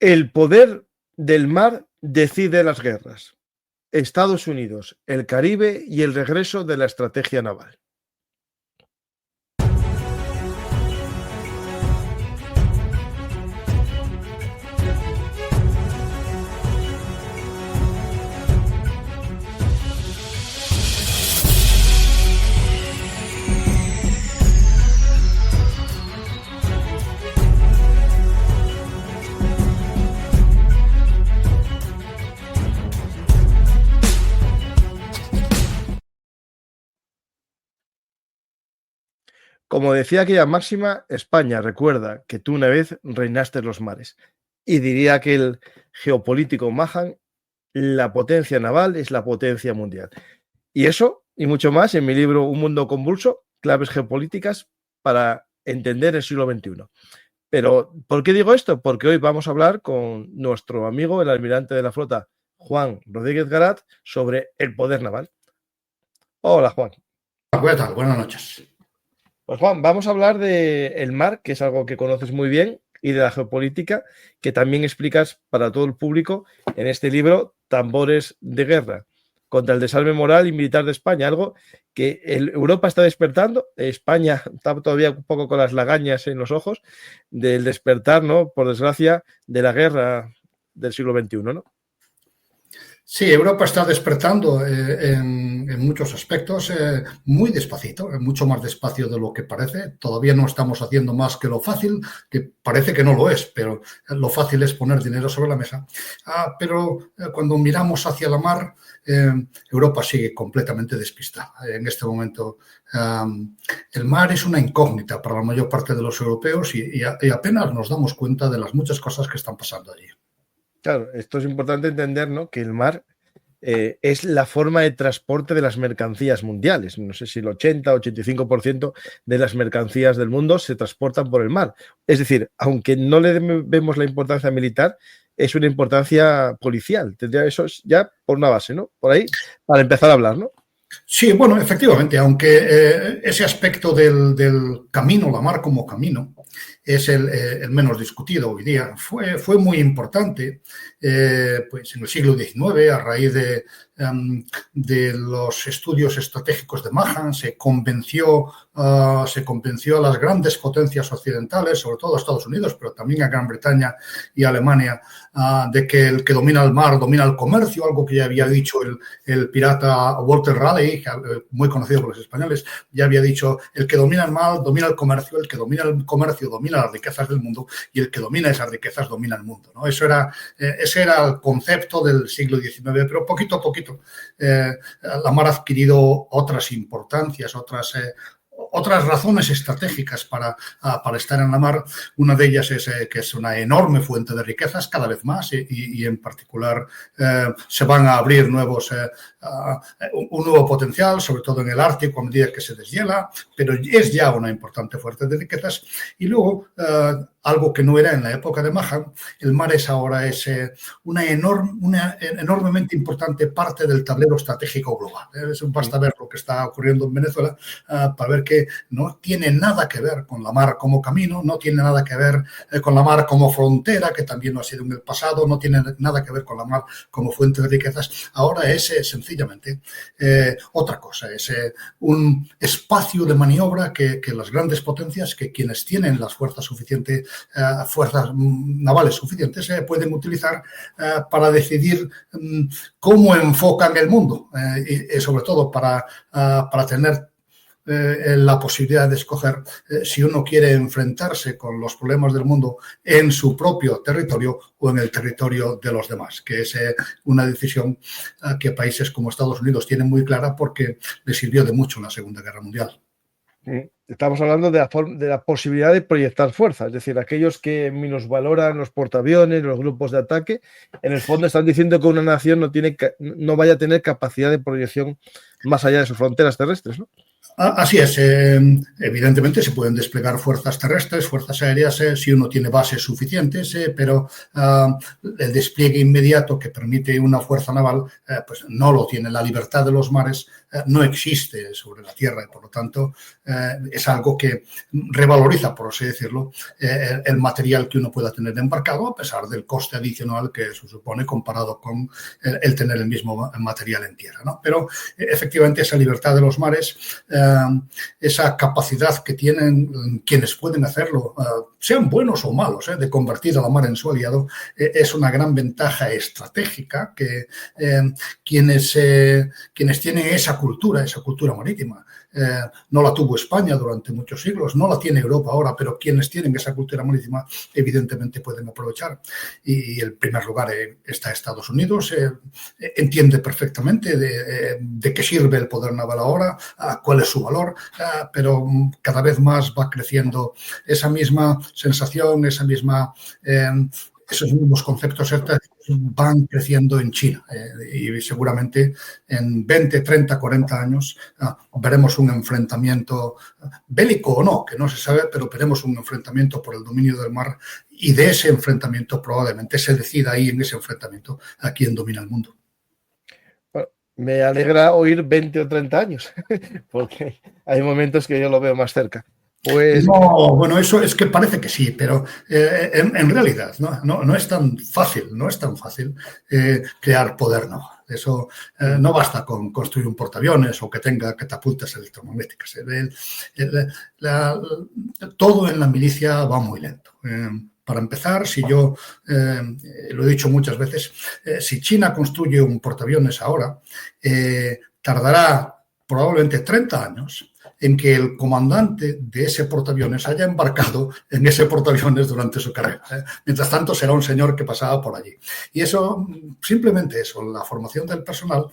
El poder del mar decide las guerras. Estados Unidos, el Caribe y el regreso de la estrategia naval. Como decía aquella máxima, España, recuerda que tú una vez reinaste en los mares. Y diría que el geopolítico Mahan, la potencia naval es la potencia mundial. Y eso, y mucho más, en mi libro Un mundo convulso, claves geopolíticas para entender el siglo XXI. Pero, ¿por qué digo esto? Porque hoy vamos a hablar con nuestro amigo, el almirante de la flota, Juan Rodríguez Garat, sobre el poder naval. Hola, Juan. ¿Qué tal? Buenas noches. Pues Juan, vamos a hablar del mar, que es algo que conoces muy bien, y de la geopolítica, que también explicas para todo el público en este libro, Tambores de Guerra, contra el desarme moral y militar de España, algo que Europa está despertando, España está todavía un poco con las lagañas en los ojos del despertar, ¿no? Por desgracia, de la guerra del siglo XXI, ¿no? Sí, Europa está despertando en muchos aspectos, muy despacito, mucho más despacio de lo que parece. Todavía no estamos haciendo más que lo fácil, que parece que no lo es, pero lo fácil es poner dinero sobre la mesa. Pero cuando miramos hacia la mar, Europa sigue completamente despistada. En este momento, el mar es una incógnita para la mayor parte de los europeos y apenas nos damos cuenta de las muchas cosas que están pasando allí. Claro, esto es importante entender, ¿no? Que el mar es la forma de transporte de las mercancías mundiales. No sé si el 80-85% de las mercancías del mundo se transportan por el mar. Es decir, aunque no le vemos la importancia militar, es una importancia policial. Tendría eso ya por una base, ¿no? Por ahí, para empezar a hablar, ¿no? Sí, bueno, efectivamente, aunque ese aspecto del camino, la mar como camino, es el menos discutido hoy día. Fue muy importante pues en el siglo XIX, a raíz de los estudios estratégicos de Mahan, se convenció a las grandes potencias occidentales, sobre todo a Estados Unidos, pero también a Gran Bretaña y a Alemania, de que el que domina el mar domina el comercio, algo que ya había dicho el pirata Walter Raleigh, muy conocido por los españoles, ya había dicho: el que domina el mar domina el comercio, el que domina el comercio domina las riquezas del mundo y el que domina esas riquezas domina el mundo, ¿no? Ese era el concepto del siglo XIX, pero poquito a poquito la mar ha adquirido otras importancias, otras razones estratégicas para estar en la mar. Una de ellas es que es una enorme fuente de riquezas cada vez más y en particular se van a abrir un nuevo potencial, sobre todo en el Ártico a medida que se deshiela, pero es ya una importante fuente de riquezas. Y luego, algo que no era en la época de Mahan, el mar ahora es una enormemente importante parte del tablero estratégico global. Basta ver lo que está ocurriendo en Venezuela para ver que no tiene nada que ver con la mar como camino, no tiene nada que ver con la mar como frontera, que también lo ha sido en el pasado, no tiene nada que ver con la mar como fuente de riquezas. Ahora es sencillamente otra cosa, es un espacio de maniobra que las grandes potencias, que quienes tienen las fuerzas suficientes, fuerzas navales suficientes, pueden utilizar para decidir cómo enfocan el mundo y sobre todo para tener la posibilidad de escoger si uno quiere enfrentarse con los problemas del mundo en su propio territorio o en el territorio de los demás, que es una decisión que países como Estados Unidos tienen muy clara porque les sirvió de mucho en la Segunda Guerra Mundial. Estamos hablando de la posibilidad de proyectar fuerza, es decir, aquellos que minusvaloran los portaaviones, los grupos de ataque, en el fondo están diciendo que una nación no vaya a tener capacidad de proyección más allá de sus fronteras terrestres, ¿no? Así es, evidentemente se pueden desplegar fuerzas terrestres, fuerzas aéreas, si uno tiene bases suficientes, pero el despliegue inmediato que permite una fuerza naval, pues no lo tiene. La libertad de los mares no existe sobre la Tierra y por lo tanto es algo que revaloriza, por así decirlo, el material que uno pueda tener embarcado a pesar del coste adicional que se supone comparado con el tener el mismo material en tierra, ¿no? Pero efectivamente esa libertad de los mares, esa capacidad que tienen quienes pueden hacerlo, sean buenos o malos, de convertir a la mar en su aliado, es una gran ventaja estratégica que quienes tienen esa cultura marítima. No la tuvo España durante muchos siglos, no la tiene Europa ahora, pero quienes tienen esa cultura marítima evidentemente pueden aprovechar. Y en primer lugar está Estados Unidos, entiende perfectamente de qué sirve el poder naval ahora, cuál es su valor, pero cada vez más va creciendo esa misma sensación, esos mismos conceptos van creciendo en China y seguramente en 20, 30, 40 años veremos un enfrentamiento bélico o no, que no se sabe, pero veremos un enfrentamiento por el dominio del mar y de ese enfrentamiento probablemente se decida ahí en ese enfrentamiento a quién domina el mundo. Bueno, me alegra oír 20 o 30 años, porque hay momentos que yo lo veo más cerca. Pues... No, bueno, eso es que parece que sí, pero en realidad no es tan fácil, crear poder naval. Eso no basta con construir un portaaviones o que tenga catapultas electromagnéticas. Todo en la milicia va muy lento. Para empezar, si yo, lo he dicho muchas veces, si China construye un portaaviones ahora, tardará probablemente 30 años en que el comandante de ese portaaviones haya embarcado en ese portaaviones durante su carrera. Mientras tanto, será un señor que pasaba por allí. Y eso, simplemente eso, la formación del personal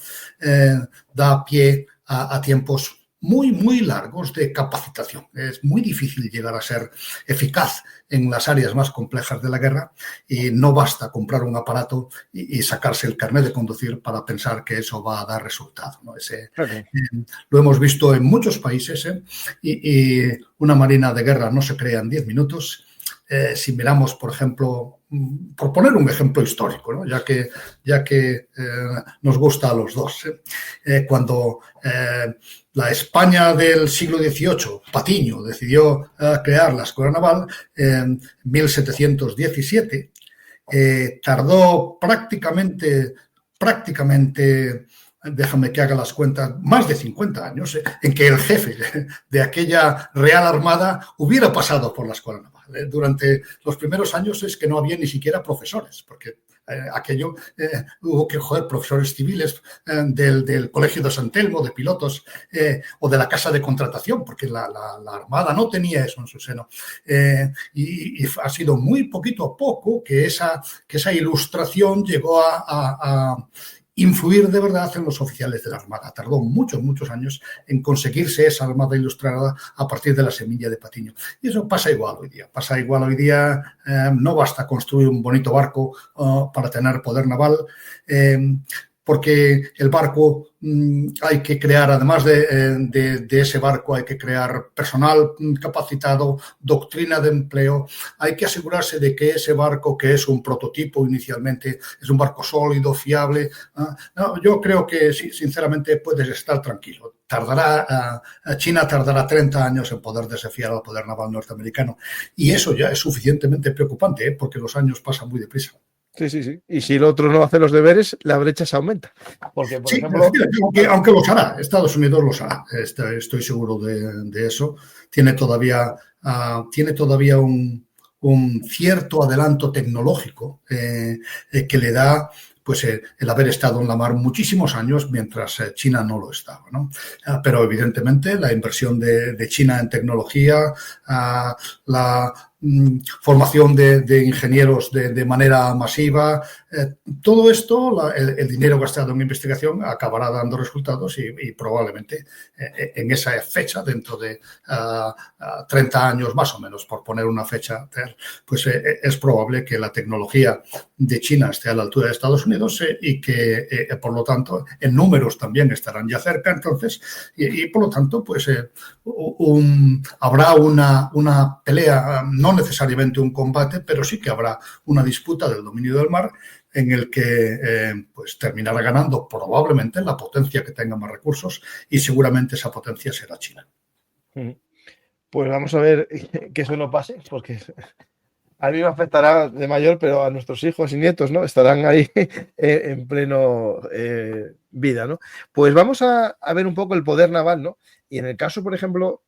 da pie a tiempos muy, muy largos de capacitación. Es muy difícil llegar a ser eficaz en las áreas más complejas de la guerra y no basta comprar un aparato y sacarse el carnet de conducir para pensar que eso va a dar resultado, ¿no? Lo hemos visto en muchos países y una marina de guerra no se crea en 10 minutos. Si miramos, por ejemplo, por poner un ejemplo histórico, ¿no? ya que nos gusta a los dos, cuando la España del siglo XVIII, Patiño, decidió crear la Escuela Naval en 1717, tardó prácticamente, déjame que haga las cuentas, más de 50 años en que el jefe de aquella Real Armada hubiera pasado por la Escuela Naval. Durante los primeros años es que no había ni siquiera profesores, porque aquello hubo que coger profesores civiles del Colegio de San Telmo, de pilotos o de la casa de contratación, porque la Armada no tenía eso en su seno. Y ha sido muy poquito a poco que esa ilustración llegó a influir de verdad en los oficiales de la Armada. Tardó muchos, muchos años en conseguirse esa Armada ilustrada a partir de la semilla de Patiño. Y eso pasa igual hoy día. No basta construir un bonito barco para tener poder naval, porque el barco hay que crear, además de ese barco, hay que crear personal capacitado, doctrina de empleo, hay que asegurarse de que ese barco, que es un prototipo inicialmente, es un barco sólido, fiable. No, yo creo que, sinceramente, puedes estar tranquilo. China tardará 30 años en poder desafiar al poder naval norteamericano. Y eso ya es suficientemente preocupante, porque los años pasan muy deprisa. Sí. Y si el otro no hace los deberes, la brecha se aumenta. Porque, por ejemplo... aunque los hará, Estados Unidos los hará. Estoy seguro de eso. Tiene todavía un cierto adelanto tecnológico que le da pues el haber estado en la mar muchísimos años mientras China no lo estaba, ¿no? Pero evidentemente la inversión de China en tecnología, la formación de ingenieros de manera masiva, todo esto, el dinero gastado en investigación acabará dando resultados y probablemente en esa fecha, dentro de 30 años más o menos, por poner una fecha, pues es probable que la tecnología de China esté a la altura de Estados Unidos y que, por lo tanto, en números también estarán ya cerca, entonces, y por lo tanto, pues habrá una pelea, no necesariamente un combate, pero sí que habrá una disputa del dominio del mar en el que pues terminará ganando probablemente la potencia que tenga más recursos y seguramente esa potencia será China. Pues vamos a ver que eso no pase, porque a mí me afectará de mayor, pero a nuestros hijos y nietos, ¿no? Estarán ahí en pleno vida, ¿no? Pues vamos a ver un poco el poder naval, ¿no? Y en el caso, por ejemplo,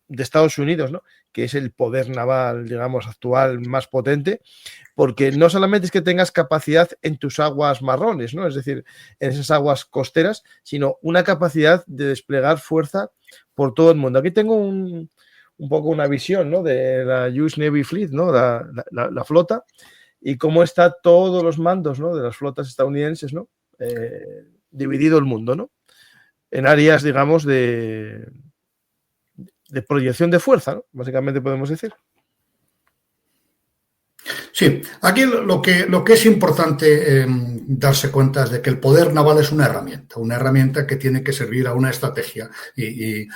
de Estados Unidos, ¿no? Que es el poder naval, digamos, actual más potente, porque no solamente es que tengas capacidad en tus aguas marrones, ¿no? Es decir, en esas aguas costeras, sino una capacidad de desplegar fuerza por todo el mundo. Aquí tengo un poco una visión, ¿no? De la US Navy Fleet, ¿no? La flota, y cómo está todos los mandos, ¿no? De las flotas estadounidenses, ¿no? Dividido el mundo, ¿no? En áreas, digamos, de proyección de fuerza, ¿no? Básicamente podemos decir. Sí, aquí lo que es importante darse cuenta es de que el poder naval es una herramienta que tiene que servir a una estrategia y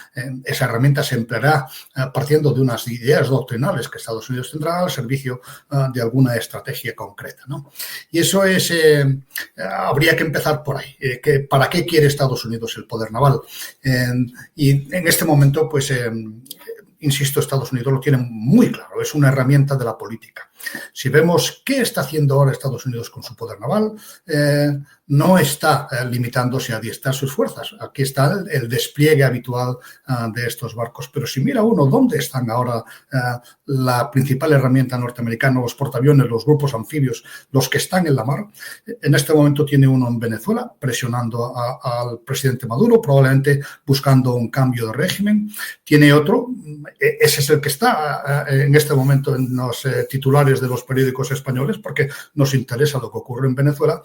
esa herramienta se empleará partiendo de unas ideas doctrinales que Estados Unidos tendrá al servicio de alguna estrategia concreta, ¿no? Y eso es, habría que empezar por ahí. ¿Para qué quiere Estados Unidos el poder naval? Y en este momento, pues, insisto, Estados Unidos lo tiene muy claro, es una herramienta de la política. Si vemos qué está haciendo ahora Estados Unidos con su poder naval, no está limitándose a adiestrar sus fuerzas. Aquí está el despliegue habitual de estos barcos. Pero si mira uno dónde están ahora la principal herramienta norteamericana, los portaaviones, los grupos anfibios, los que están en la mar, en este momento tiene uno en Venezuela presionando al presidente Maduro, probablemente buscando un cambio de régimen. Tiene otro, ese es el que está en este momento en los titulares de los periódicos españoles porque nos interesa lo que ocurre en Venezuela,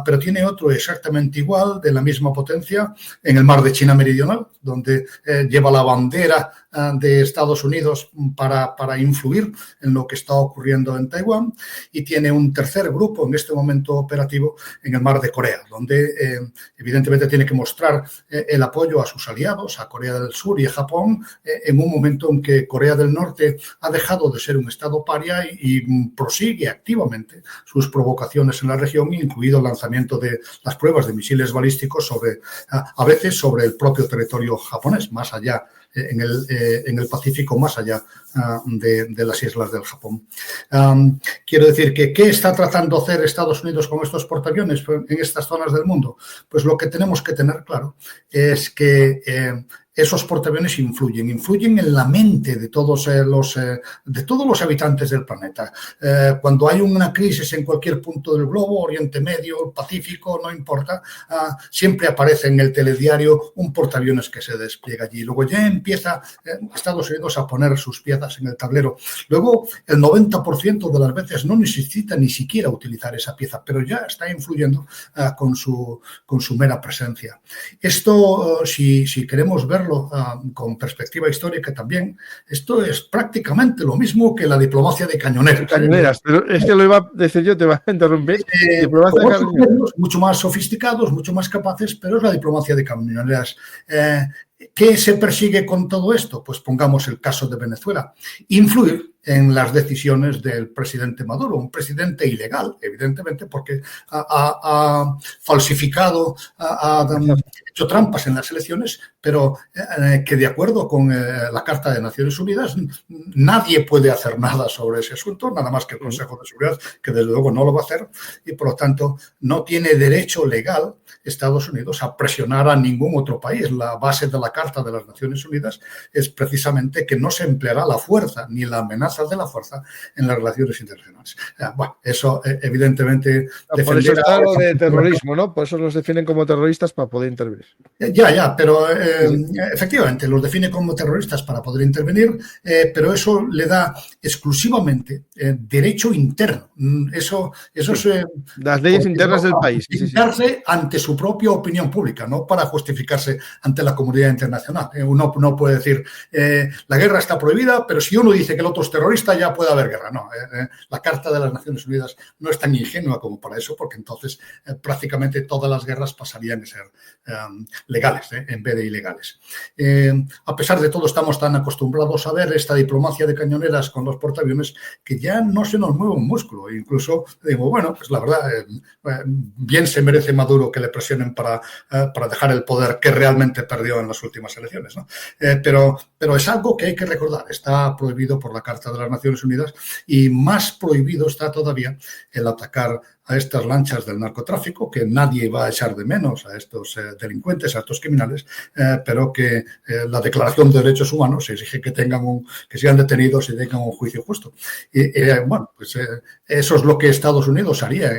pero tiene otro exactamente igual, de la misma potencia, en el mar de China Meridional, donde lleva la bandera de Estados Unidos para influir en lo que está ocurriendo en Taiwán, y tiene un tercer grupo en este momento operativo en el mar de Corea, donde evidentemente tiene que mostrar el apoyo a sus aliados, a Corea del Sur y a Japón, en un momento en que Corea del Norte ha dejado de ser un estado paria y prosigue activamente sus provocaciones en la región, incluido el lanzamiento de las pruebas de misiles balísticos a veces sobre el propio territorio japonés, más allá en el Pacífico, más allá de las islas del Japón. Quiero decir que ¿qué está tratando de hacer Estados Unidos con estos portaaviones en estas zonas del mundo? Pues lo que tenemos que tener claro es que esos portaaviones influyen en la mente de todos los habitantes del planeta. Cuando hay una crisis en cualquier punto del globo, Oriente Medio, Pacífico, no importa, siempre aparece en el telediario un portaaviones que se despliega allí. Luego ya empieza Estados Unidos a poner sus piezas en el tablero. Luego el 90% de las veces no necesita ni siquiera utilizar esa pieza, pero ya está influyendo con su mera presencia. Esto, si queremos verlo con perspectiva histórica también, esto es prácticamente lo mismo que la diplomacia de cañoneros. Cañoneras, pero es que lo iba a decir yo, te va a interrumpir. Diplomacia de cañoneros, mucho más sofisticados, mucho más capaces, pero es la diplomacia de cañoneras. ¿Qué se persigue con todo esto? Pues pongamos el caso de Venezuela. Influir en las decisiones del presidente Maduro, un presidente ilegal, evidentemente, porque ha falsificado, ha hecho trampas en las elecciones, pero que de acuerdo con la Carta de Naciones Unidas nadie puede hacer nada sobre ese asunto, nada más que el Consejo de Seguridad, que desde luego no lo va a hacer, y por lo tanto no tiene derecho legal Estados Unidos a presionar a ningún otro país. La base de la Carta de las Naciones Unidas es precisamente que no se empleará la fuerza ni la amenaza de la fuerza en las relaciones internacionales. Bueno, eso evidentemente... Por eso está lo de terrorismo, ¿no? Por eso los definen como terroristas para poder intervenir. Ya, pero efectivamente los define como terroristas para poder intervenir, pero eso le da exclusivamente derecho interno. Eso es... las leyes internas del país. Justificarse ante su propia opinión pública, no para justificarse ante la comunidad internacional. Uno no puede decir, la guerra está prohibida, pero si uno dice que el otro es terrorista, terrorista ya puede haber guerra. No, la Carta de las Naciones Unidas no es tan ingenua como para eso, porque entonces prácticamente todas las guerras pasarían a ser legales en vez de ilegales. A pesar de todo, estamos tan acostumbrados a ver esta diplomacia de cañoneras con los portaaviones que ya no se nos mueve un músculo. Incluso digo, bueno, pues la verdad, bien se merece Maduro que le presionen para dejar el poder que realmente perdió en las últimas elecciones, ¿no? Pero es algo que hay que recordar. Está prohibido por la Carta de las Naciones Unidas y más prohibido está todavía el atacar a estas lanchas del narcotráfico, que nadie va a echar de menos a estos delincuentes, a estos criminales, pero que la Declaración de Derechos Humanos exige que sean detenidos y tengan un juicio justo. Bueno, pues eso es lo que Estados Unidos haría.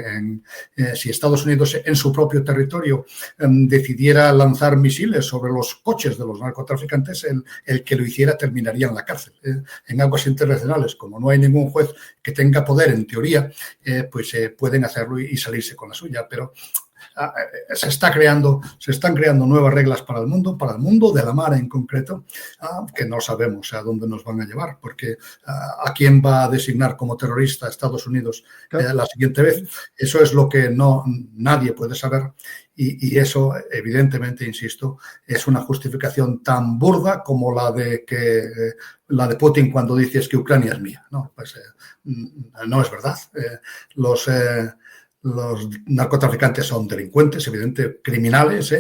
Si Estados Unidos en su propio territorio decidiera lanzar misiles sobre los coches de los narcotraficantes, el que lo hiciera terminaría en la cárcel. En aguas internacionales, como no hay ningún juez que tenga poder, en teoría, pues pueden hacerlo y salirse con la suya, pero se están creando nuevas reglas para el mundo de la mar en concreto, que no sabemos a dónde nos van a llevar, porque a quién va a designar como terrorista Estados Unidos la siguiente vez. Eso es lo que nadie puede saber, y eso, evidentemente, insisto, es una justificación tan burda como la de Putin cuando dices que Ucrania es mía. No, pues no es verdad. Los narcotraficantes son delincuentes, evidentemente criminales,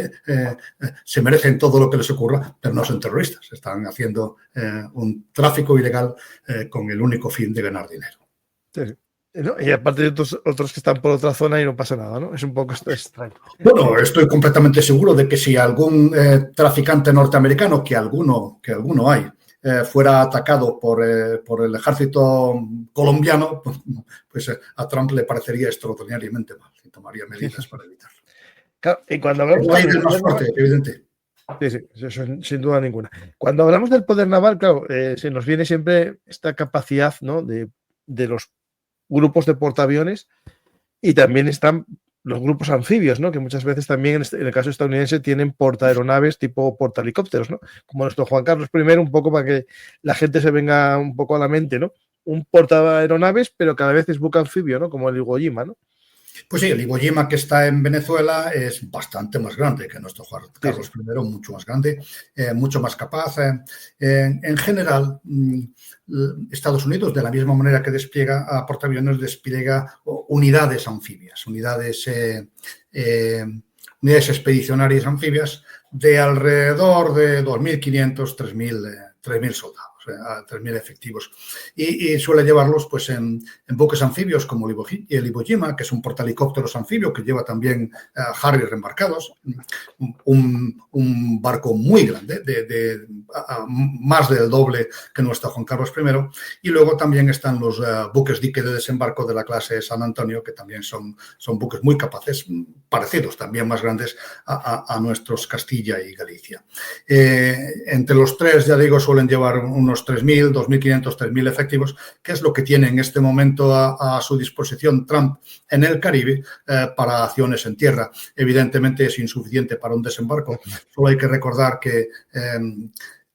se merecen todo lo que les ocurra, pero no son terroristas. Están haciendo un tráfico ilegal con el único fin de ganar dinero. Sí. ¿No? Y aparte de otros que están por otra zona y no pasa nada, ¿no? Es un poco extraño. Bueno, estoy completamente seguro de que si algún traficante norteamericano, que alguno hay, fuera atacado por el ejército colombiano, pues a Trump le parecería extraordinariamente mal y tomaría medidas para evitarlo. Claro, y cuando hablamos del más fuerte, evidente. Sí, eso sin duda ninguna. Cuando hablamos del poder naval, claro, se nos viene siempre esta capacidad, ¿no?, de los grupos de portaaviones, y también están los grupos anfibios, ¿no?, que muchas veces también en el caso estadounidense tienen portaaeronaves tipo portahelicópteros, ¿no?, como nuestro Juan Carlos I, un poco para que la gente se venga un poco a la mente, ¿no? Un portaaeronaves, pero cada vez es buque anfibio, ¿no?, como el Iwo Jima, ¿no? Pues sí, el Iwo Jima, que está en Venezuela, es bastante más grande que nuestro Juan Carlos I, mucho más grande, mucho más capaz. En general, Estados Unidos, de la misma manera que despliega a portaaviones, despliega unidades anfibias, unidades expedicionarias anfibias de alrededor de 2.500, 3.000 soldados. A 3.000 efectivos, y suele llevarlos pues en buques anfibios como el Iwo Jima, que es un portahelicópteros anfibio que lleva también Harrier embarcados, un barco muy grande, de más del doble que nuestro Juan Carlos I, y luego también están los buques dique de desembarco de la clase San Antonio, que también son buques muy capaces, parecidos, también más grandes a nuestros Castilla y Galicia. Entre los tres, ya digo, suelen llevar unos 3.000, 2.500, 3.000 efectivos, que es lo que tiene en este momento a su disposición Trump en el Caribe para acciones en tierra. Evidentemente es insuficiente para un desembarco. Solo hay que recordar que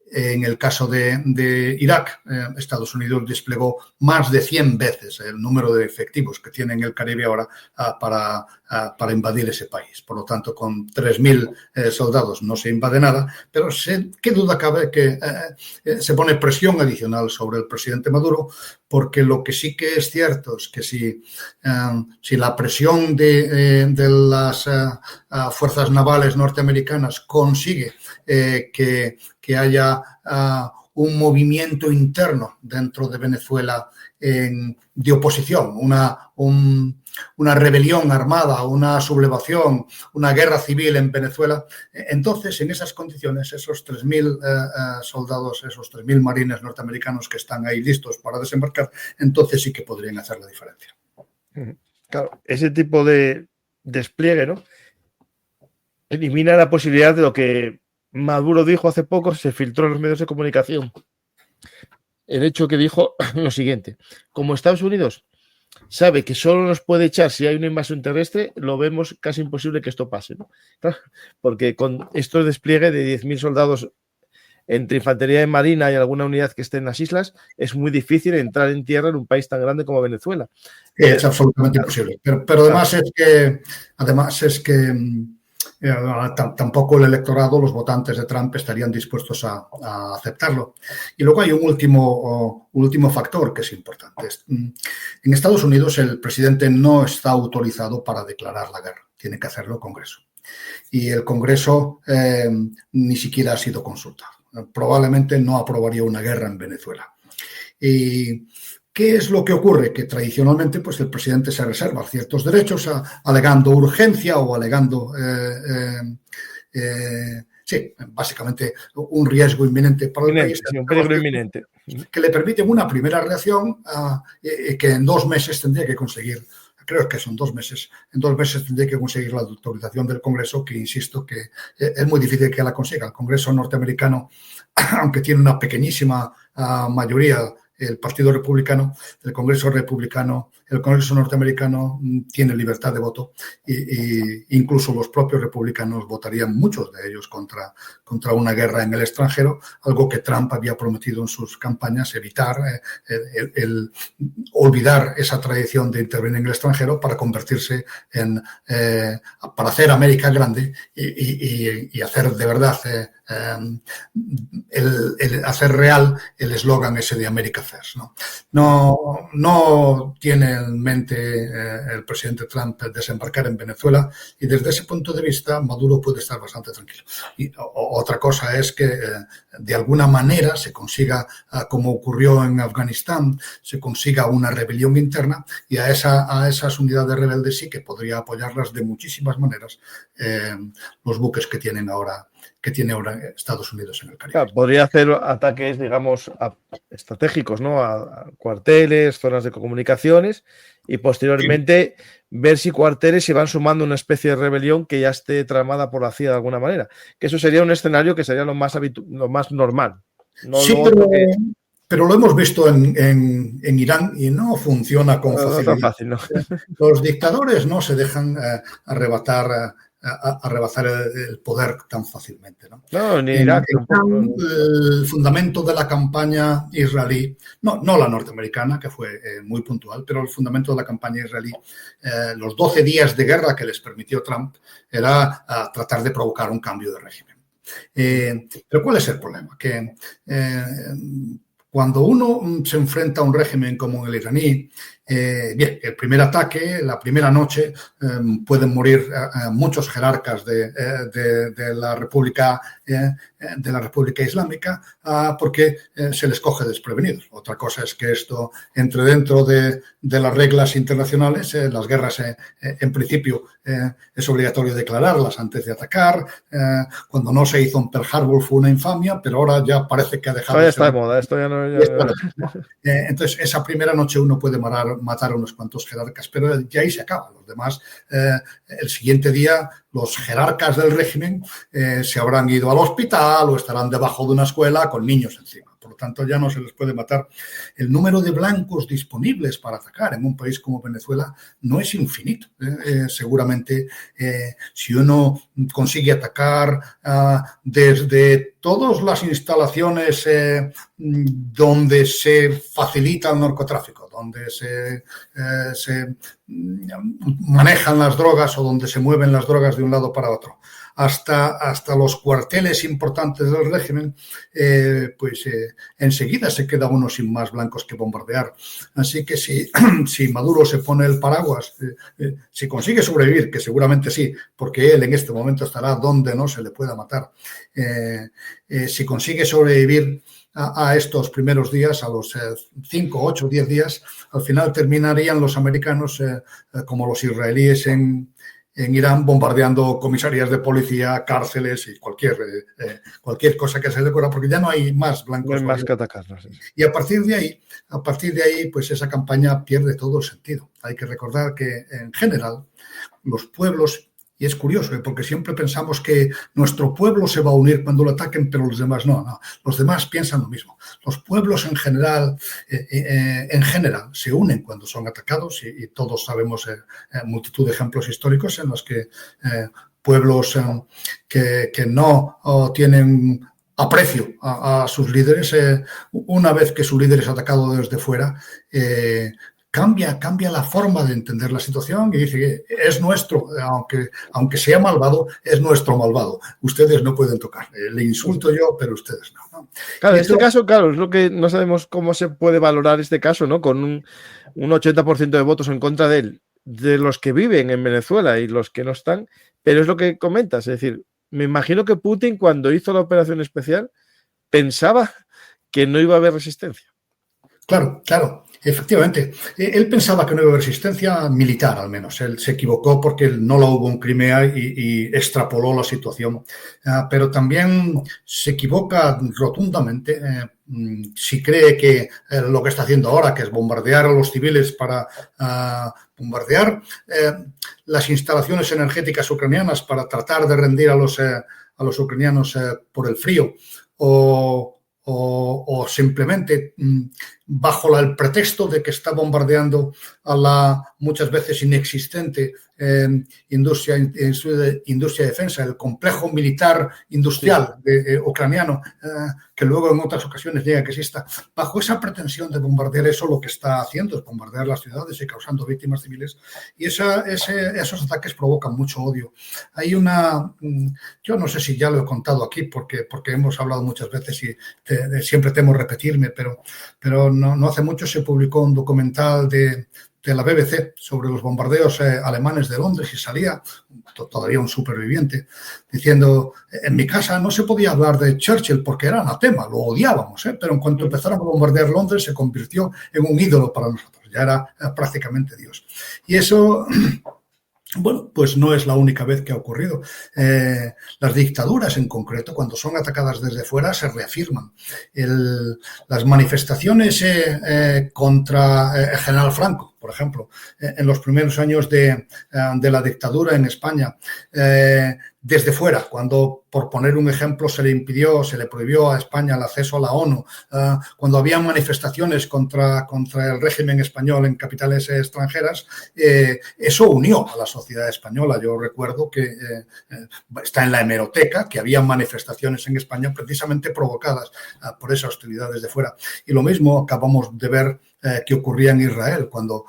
en el caso de Irak, Estados Unidos desplegó más de 100 veces el número de efectivos que tiene en el Caribe ahora para invadir ese país. Por lo tanto, con 3.000 soldados no se invade nada, pero qué duda cabe que se pone presión adicional sobre el presidente Maduro, porque lo que sí que es cierto es que si la presión de las fuerzas navales norteamericanas consigue que haya un movimiento interno dentro de Venezuela de oposición, una rebelión armada, una sublevación, una guerra civil en Venezuela, entonces en esas condiciones esos 3.000 soldados, esos 3.000 marines norteamericanos que están ahí listos para desembarcar, entonces sí que podrían hacer la diferencia. Claro, ese tipo de despliegue, ¿no?, elimina la posibilidad de lo que Maduro dijo hace poco, se filtró en los medios de comunicación, el hecho que dijo lo siguiente: como Estados Unidos sabe que solo nos puede echar si hay una invasión terrestre, lo vemos casi imposible que esto pase, ¿no? Porque con este despliegue de 10.000 soldados entre infantería de marina y alguna unidad que esté en las islas, es muy difícil entrar en tierra en un país tan grande como Venezuela. Es absolutamente imposible. Pero además es que tampoco el electorado, los votantes de Trump estarían dispuestos a aceptarlo. Y luego hay un último factor que es importante. En Estados Unidos el presidente no está autorizado para declarar la guerra. Tiene que hacerlo el Congreso. Y el Congreso ni siquiera ha sido consultado. Probablemente no aprobaría una guerra en Venezuela. Y ¿qué es lo que ocurre? Que tradicionalmente pues, el presidente se reserva ciertos derechos alegando urgencia o alegando, básicamente un riesgo inminente para el país. Sí, un peligro inminente. Que le permiten una primera reacción que en 2 meses tendría que conseguir. Creo que son 2 meses. En 2 meses tendría que conseguir la autorización del Congreso, que insisto que es muy difícil que la consiga. El Congreso norteamericano, aunque tiene una pequeñísima mayoría, el Partido Republicano, el Congreso norteamericano tiene libertad de voto e incluso los propios republicanos votarían, muchos de ellos, contra una guerra en el extranjero, algo que Trump había prometido en sus campañas, evitar, el olvidar esa tradición de intervenir en el extranjero para convertirse para hacer América grande y hacer de verdad, hacer real el eslogan ese de America First, No tiene en mente el presidente Trump desembarcar en Venezuela y desde ese punto de vista Maduro puede estar bastante tranquilo. Y otra cosa es que de alguna manera se consiga, como ocurrió en Afganistán, se consiga una rebelión interna y a esas unidades rebeldes sí que podría apoyarlas de muchísimas maneras los buques que tiene ahora Estados Unidos en el Caribe. Claro, podría hacer ataques, digamos, estratégicos, ¿no? A cuarteles, zonas de comunicaciones y posteriormente ver si cuarteles se van sumando una especie de rebelión que ya esté tramada por la CIA de alguna manera. Que eso sería un escenario que sería lo más normal. No sí, pero lo hemos visto en Irán y no funciona con facilidad. No tan fácil, ¿no? Los dictadores no se dejan arrebatar el poder tan fácilmente, ¿no? No, ni Irak. El fundamento de la campaña israelí, no la norteamericana, que fue muy puntual, pero el fundamento de la campaña israelí, los 12 días de guerra que les permitió Trump, era tratar de provocar un cambio de régimen. Pero ¿cuál es el problema? Que cuando uno se enfrenta a un régimen como el iraní, el primer ataque, la primera noche, pueden morir muchos jerarcas de la República Islámica porque se les coge desprevenidos. Otra cosa es que esto entre dentro de las reglas internacionales. Las guerras, en principio, es obligatorio declararlas antes de atacar. Cuando no se hizo en Pearl Harbor fue una infamia, pero ahora ya parece que ha dejado de ser. Está de moda, esto ya no. Entonces, esa primera noche uno puede matar a unos cuantos jerarcas, pero ya ahí se acaba. Los demás, el siguiente día, los jerarcas del régimen se habrán ido al hospital o estarán debajo de una escuela con niños encima. Por lo tanto, ya no se les puede matar. El número de blancos disponibles para atacar en un país como Venezuela no es infinito. Seguramente, si uno consigue atacar desde todas las instalaciones donde se facilita el narcotráfico, donde se manejan las drogas o donde se mueven las drogas de un lado para otro, hasta los cuarteles importantes del régimen, enseguida se queda uno sin más blancos que bombardear. Así que si Maduro se pone el paraguas, si consigue sobrevivir, que seguramente sí, porque él en este momento estará donde no se le pueda matar, si consigue sobrevivir a estos primeros días, a los 5, 8, 10 días, al final terminarían los americanos como los israelíes en Irán, bombardeando comisarías de policía, cárceles y cualquier cosa que se le ocurra, porque ya no hay más blancos. No hay más que atacarlos. Y a partir de ahí, pues esa campaña pierde todo el sentido. Hay que recordar que, en general, los pueblos, y es curioso, porque siempre pensamos que nuestro pueblo se va a unir cuando lo ataquen, pero los demás no. Los demás piensan lo mismo. Los pueblos en general se unen cuando son atacados y todos sabemos multitud de ejemplos históricos en los que pueblos que no tienen aprecio a sus líderes. Una vez que su líder es atacado desde fuera, cambia la forma de entender la situación y dice que es nuestro, aunque sea malvado, es nuestro malvado. Ustedes no pueden tocar. Le insulto yo, pero ustedes no. Claro, en este caso, claro, es lo que no sabemos cómo se puede valorar este caso, ¿no? Con un 80% de votos en contra de él, de los que viven en Venezuela y los que no están, pero es lo que comentas, es decir, me imagino que Putin, cuando hizo la operación especial, pensaba que no iba a haber resistencia. Claro, efectivamente. Él pensaba que no iba a haber resistencia militar, al menos. Él se equivocó porque no la hubo en Crimea y extrapoló la situación. Pero también se equivoca rotundamente si cree que lo que está haciendo ahora, que es bombardear a los civiles para bombardear las instalaciones energéticas ucranianas para tratar de rendir a los ucranianos por el frío, o simplemente bajo el pretexto de que está bombardeando a la muchas veces inexistente industria de defensa, el complejo militar industrial ucraniano, que luego en otras ocasiones niega que exista. Bajo esa pretensión de bombardear eso, lo que está haciendo es bombardear las ciudades y causando víctimas civiles, y esos ataques provocan mucho odio. Hay yo no sé si ya lo he contado aquí porque hemos hablado muchas veces y siempre temo repetirme, pero no hace mucho se publicó un documental de la BBC sobre los bombardeos alemanes de Londres y salía todavía un superviviente diciendo: en mi casa no se podía hablar de Churchill porque era anatema, lo odiábamos, pero en cuanto empezaron a bombardear Londres se convirtió en un ídolo para nosotros, ya era prácticamente Dios. Y eso... Bueno, pues no es la única vez que ha ocurrido. Las dictaduras, en concreto, cuando son atacadas desde fuera, se reafirman. Las manifestaciones contra el general Franco, por ejemplo, en los primeros años de la dictadura en España, desde fuera, cuando, por poner un ejemplo, se le prohibió a España el acceso a la ONU, cuando había manifestaciones contra el régimen español en capitales extranjeras, eso unió a la sociedad española. Yo recuerdo que está en la hemeroteca que había manifestaciones en España precisamente provocadas por esa hostilidad desde fuera. Y lo mismo acabamos de ver que ocurría en Israel, cuando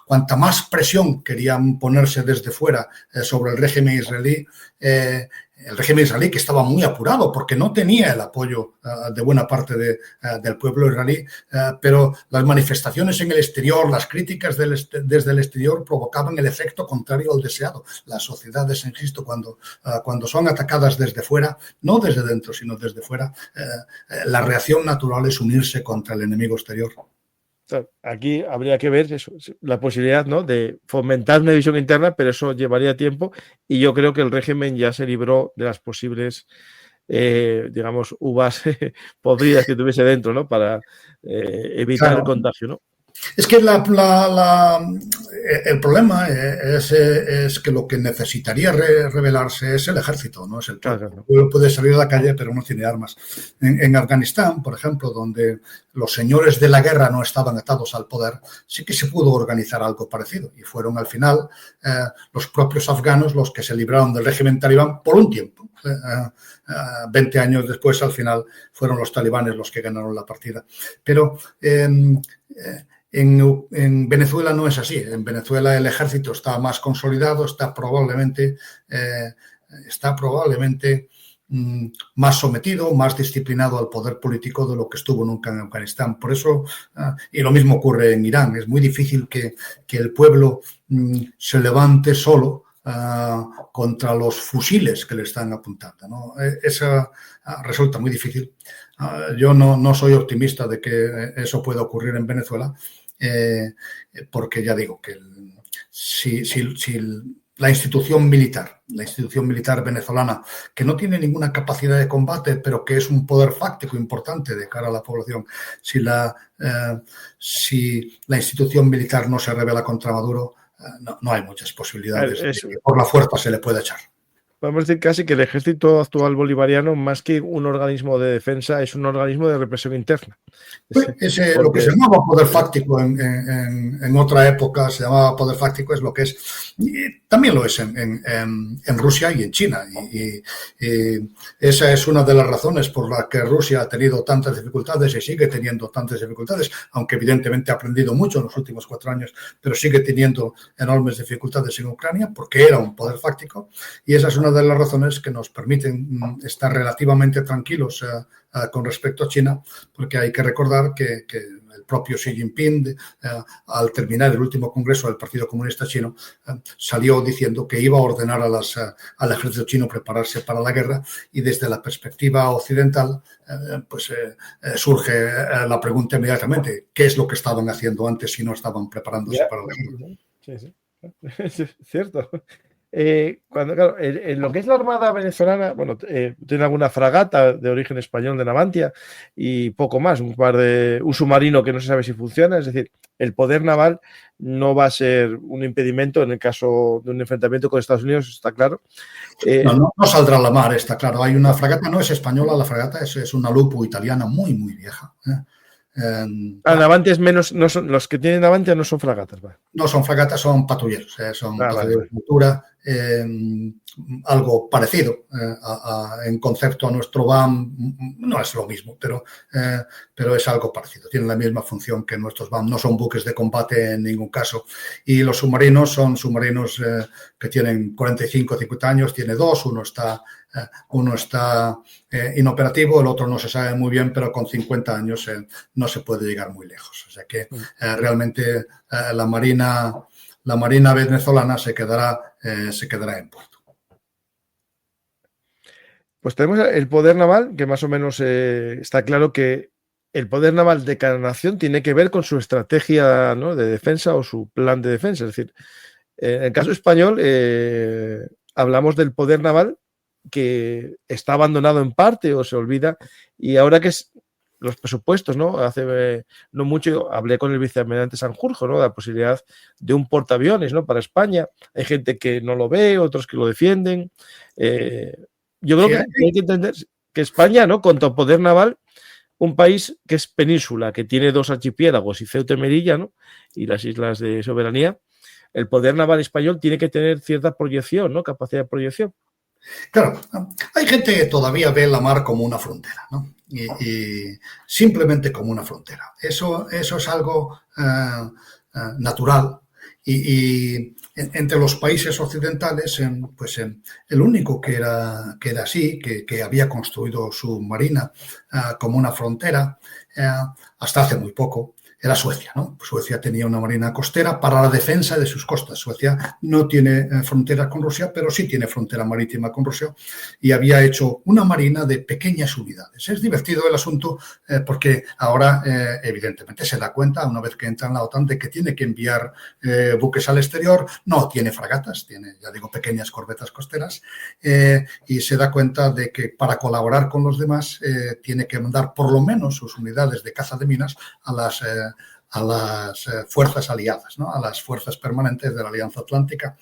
cuanta más presión querían ponerse desde fuera sobre el régimen israelí, que estaba muy apurado porque no tenía el apoyo de buena parte del pueblo israelí, pero las manifestaciones en el exterior, las críticas desde el exterior provocaban el efecto contrario al deseado. Las sociedades, insisto, cuando son atacadas desde fuera, no desde dentro, sino desde fuera, la reacción natural es unirse contra el enemigo exterior. Aquí habría que ver eso, la posibilidad, ¿no?, de fomentar una división interna, pero eso llevaría tiempo y yo creo que el régimen ya se libró de las posibles, digamos, uvas podridas que tuviese dentro, ¿no?, para evitar el contagio, ¿no? Es que el problema es que lo que necesitaría rebelarse es el ejército, no es el pueblo. Claro. El pueblo puede salir a la calle, pero no tiene armas. En Afganistán, por ejemplo, donde los señores de la guerra no estaban atados al poder, sí que se pudo organizar algo parecido. Y fueron al final los propios afganos los que se libraron del régimen talibán por un tiempo. 20 años después, al final, fueron los talibanes los que ganaron la partida. Pero... En Venezuela no es así. En Venezuela el ejército está más consolidado, está probablemente más sometido, más disciplinado al poder político de lo que estuvo nunca en Afganistán. Por eso, y lo mismo ocurre en Irán, es muy difícil que el pueblo se levante solo contra los fusiles que le están apuntando, ¿no? Eso resulta muy difícil. Yo no soy optimista de que eso pueda ocurrir en Venezuela, porque ya digo que si la institución militar venezolana, que no tiene ninguna capacidad de combate, pero que es un poder fáctico importante de cara a la población, si la institución militar no se rebela contra Maduro, no hay muchas posibilidades de que por la fuerza se le pueda echar. Vamos a decir casi que el ejército actual bolivariano, más que un organismo de defensa, es un organismo de represión interna. Lo que se llamaba poder fáctico en otra época, se llamaba poder fáctico, es lo que es. Y también lo es en Rusia y en China. Y esa es una de las razones por las que Rusia ha tenido tantas dificultades y sigue teniendo tantas dificultades, aunque evidentemente ha aprendido mucho en los últimos 4 años, pero sigue teniendo enormes dificultades en Ucrania porque era un poder fáctico. Y esa es una de las razones que nos permiten estar relativamente tranquilos con respecto a China, porque hay que recordar que el propio Xi Jinping, al terminar el último congreso del Partido Comunista Chino, salió diciendo que iba a ordenar al ejército chino prepararse para la guerra, y desde la perspectiva occidental surge la pregunta inmediatamente: ¿qué es lo que estaban haciendo antes si no estaban preparándose para la guerra? Sí. Es cierto. Claro, en lo que es la Armada venezolana, bueno, tiene alguna fragata de origen español de Navantia y poco más, un submarino que no se sabe si funciona. Es decir, el poder naval no va a ser un impedimento en el caso de un enfrentamiento con Estados Unidos, está claro. No saldrá a la mar, está claro. Hay una fragata, no es española, la fragata es una Lupo italiana muy, muy vieja. Navantia es menos, no son, los que tienen Navantia no son fragatas. ¿Vale? No son fragatas, son patrulleros. Son patrulleros de cultura, algo parecido en concepto a nuestro BAM. No es lo mismo, pero es algo parecido. Tienen la misma función que nuestros BAM. No son buques de combate en ningún caso. Y los submarinos son submarinos que tienen 45 o 50 años. Tiene 2, uno está inoperativo, el otro no se sabe muy bien, pero con 50 años no se puede llegar muy lejos. O sea que realmente la Marina venezolana se quedará en puerto. Pues tenemos el poder naval, que más o menos está claro que el poder naval de cada nación tiene que ver con su estrategia, ¿no?, de defensa o su plan de defensa. Es decir, en el caso español hablamos del poder naval que está abandonado en parte o se olvida, y ahora que es los presupuestos, ¿no? Hace no mucho hablé con el vicealmirante Sanjurjo, ¿no?, de la posibilidad de un portaaviones, ¿no?, para España. Hay gente que no lo ve, otros que lo defienden. Yo creo que hay que entender que España, ¿no?, con poder naval, un país que es península, que tiene 2 archipiélagos y Ceuta y Melilla, ¿no?, y las islas de soberanía, el poder naval español tiene que tener cierta proyección, ¿no?, capacidad de proyección. Claro, hay gente que todavía ve la mar como una frontera, ¿no? Y simplemente como una frontera. Eso es algo natural. Y entre los países occidentales, el único que era así, que había construido su marina como una frontera, hasta hace muy poco, era Suecia, ¿no? Suecia tenía una marina costera para la defensa de sus costas. Suecia no tiene frontera con Rusia, pero sí tiene frontera marítima con Rusia, y había hecho una marina de pequeñas unidades. Es divertido el asunto porque ahora evidentemente se da cuenta, una vez que entra en la OTAN, de que tiene que enviar buques al exterior. No tiene fragatas, tiene, ya digo, pequeñas corbetas costeras, y se da cuenta de que para colaborar con los demás tiene que mandar por lo menos sus unidades de caza de minas a las fuerzas aliadas, ¿no?, a las fuerzas permanentes de la Alianza Atlántica,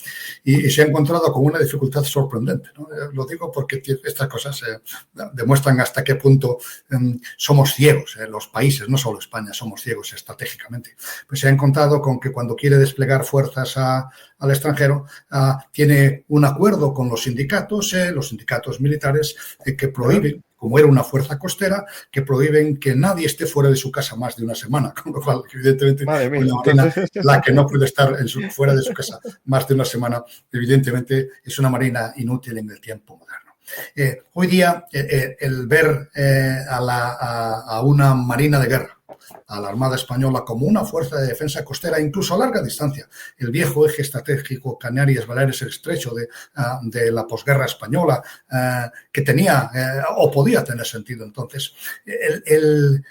y se ha encontrado con una dificultad sorprendente, ¿no? Lo digo porque estas cosas demuestran hasta qué punto somos ciegos, los países, no solo España, somos ciegos estratégicamente. Pues se ha encontrado con que cuando quiere desplegar fuerzas al extranjero, tiene un acuerdo con los sindicatos militares que prohíben, como era una fuerza costera, que prohíben que nadie esté fuera de su casa más de una semana, con lo cual, evidentemente, una marina, la que no puede estar fuera de su casa más de una semana, evidentemente es una marina inútil en el tiempo moderno. Hoy día, el ver a una marina de guerra, a la Armada Española, como una fuerza de defensa costera, incluso a larga distancia, el viejo eje estratégico Canarias-Baleares estrecho de la posguerra española, que tenía o podía tener sentido. Entonces, el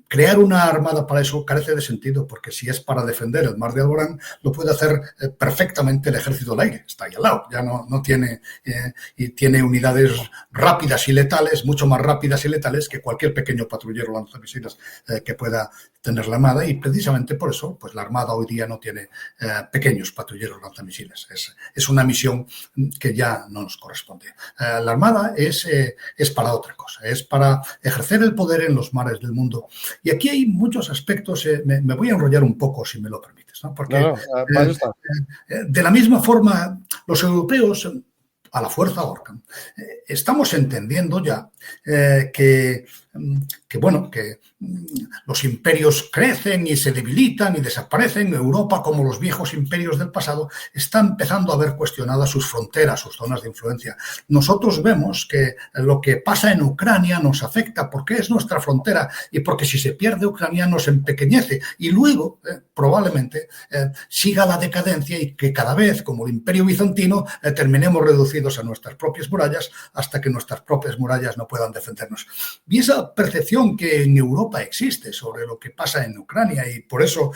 crear una armada para eso carece de sentido, porque si es para defender el mar de Alborán, lo puede hacer perfectamente el ejército del aire, está ahí al lado, ya no tiene, y tiene unidades rápidas y letales, mucho más rápidas y letales que cualquier pequeño patrullero lanzamisiles que pueda tener la Armada, y precisamente por eso pues la Armada hoy día no tiene pequeños patrulleros lanzamisiles. Es una misión que ya no nos corresponde. La Armada es para otra cosa, es para ejercer el poder en los mares del mundo. Y aquí hay muchos aspectos, me voy a enrollar un poco, si me lo permites, ¿no? Porque de la misma forma, los europeos, a la fuerza ahorcan. Estamos entendiendo ya que los imperios crecen y se debilitan y desaparecen. Europa, como los viejos imperios del pasado, está empezando a ver cuestionadas sus fronteras, sus zonas de influencia. Nosotros vemos que lo que pasa en Ucrania nos afecta porque es nuestra frontera y porque si se pierde Ucrania nos empequeñece y luego probablemente siga la decadencia y que cada vez, como el imperio bizantino, terminemos reducidos a nuestras propias murallas hasta que nuestras propias murallas no puedan defendernos. Y esa percepción que en Europa existe sobre lo que pasa en Ucrania y por eso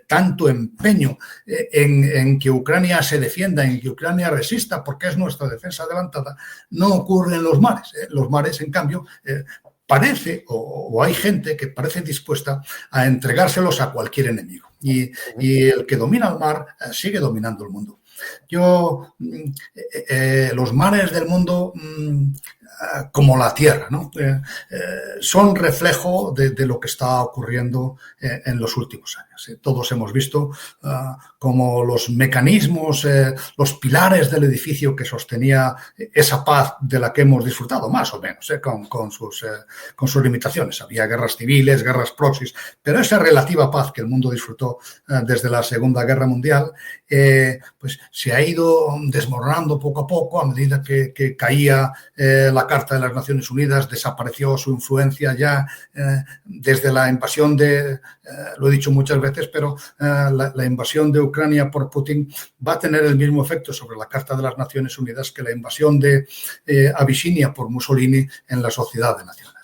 tanto empeño en que Ucrania se defienda, en que Ucrania resista, porque es nuestra defensa adelantada, no ocurre en los mares. Los mares, en cambio, parece, o hay gente que parece dispuesta a entregárselos a cualquier enemigo. Y el que domina el mar sigue dominando el mundo. Los mares del mundo, como la tierra, ¿no? Son reflejo de lo que está ocurriendo en los últimos años. Todos hemos visto como los mecanismos, los pilares del edificio que sostenía esa paz de la que hemos disfrutado, más o menos, con sus limitaciones. Había guerras civiles, guerras proxies, pero esa relativa paz que el mundo disfrutó desde la Segunda Guerra Mundial, pues se ha ido desmoronando poco a poco a medida que caía la Carta de las Naciones Unidas, desapareció su influencia ya desde la invasión lo he dicho muchas veces, pero la invasión de Ucrania por Putin va a tener el mismo efecto sobre la Carta de las Naciones Unidas que la invasión de Abisinia por Mussolini en la Sociedad de Naciones.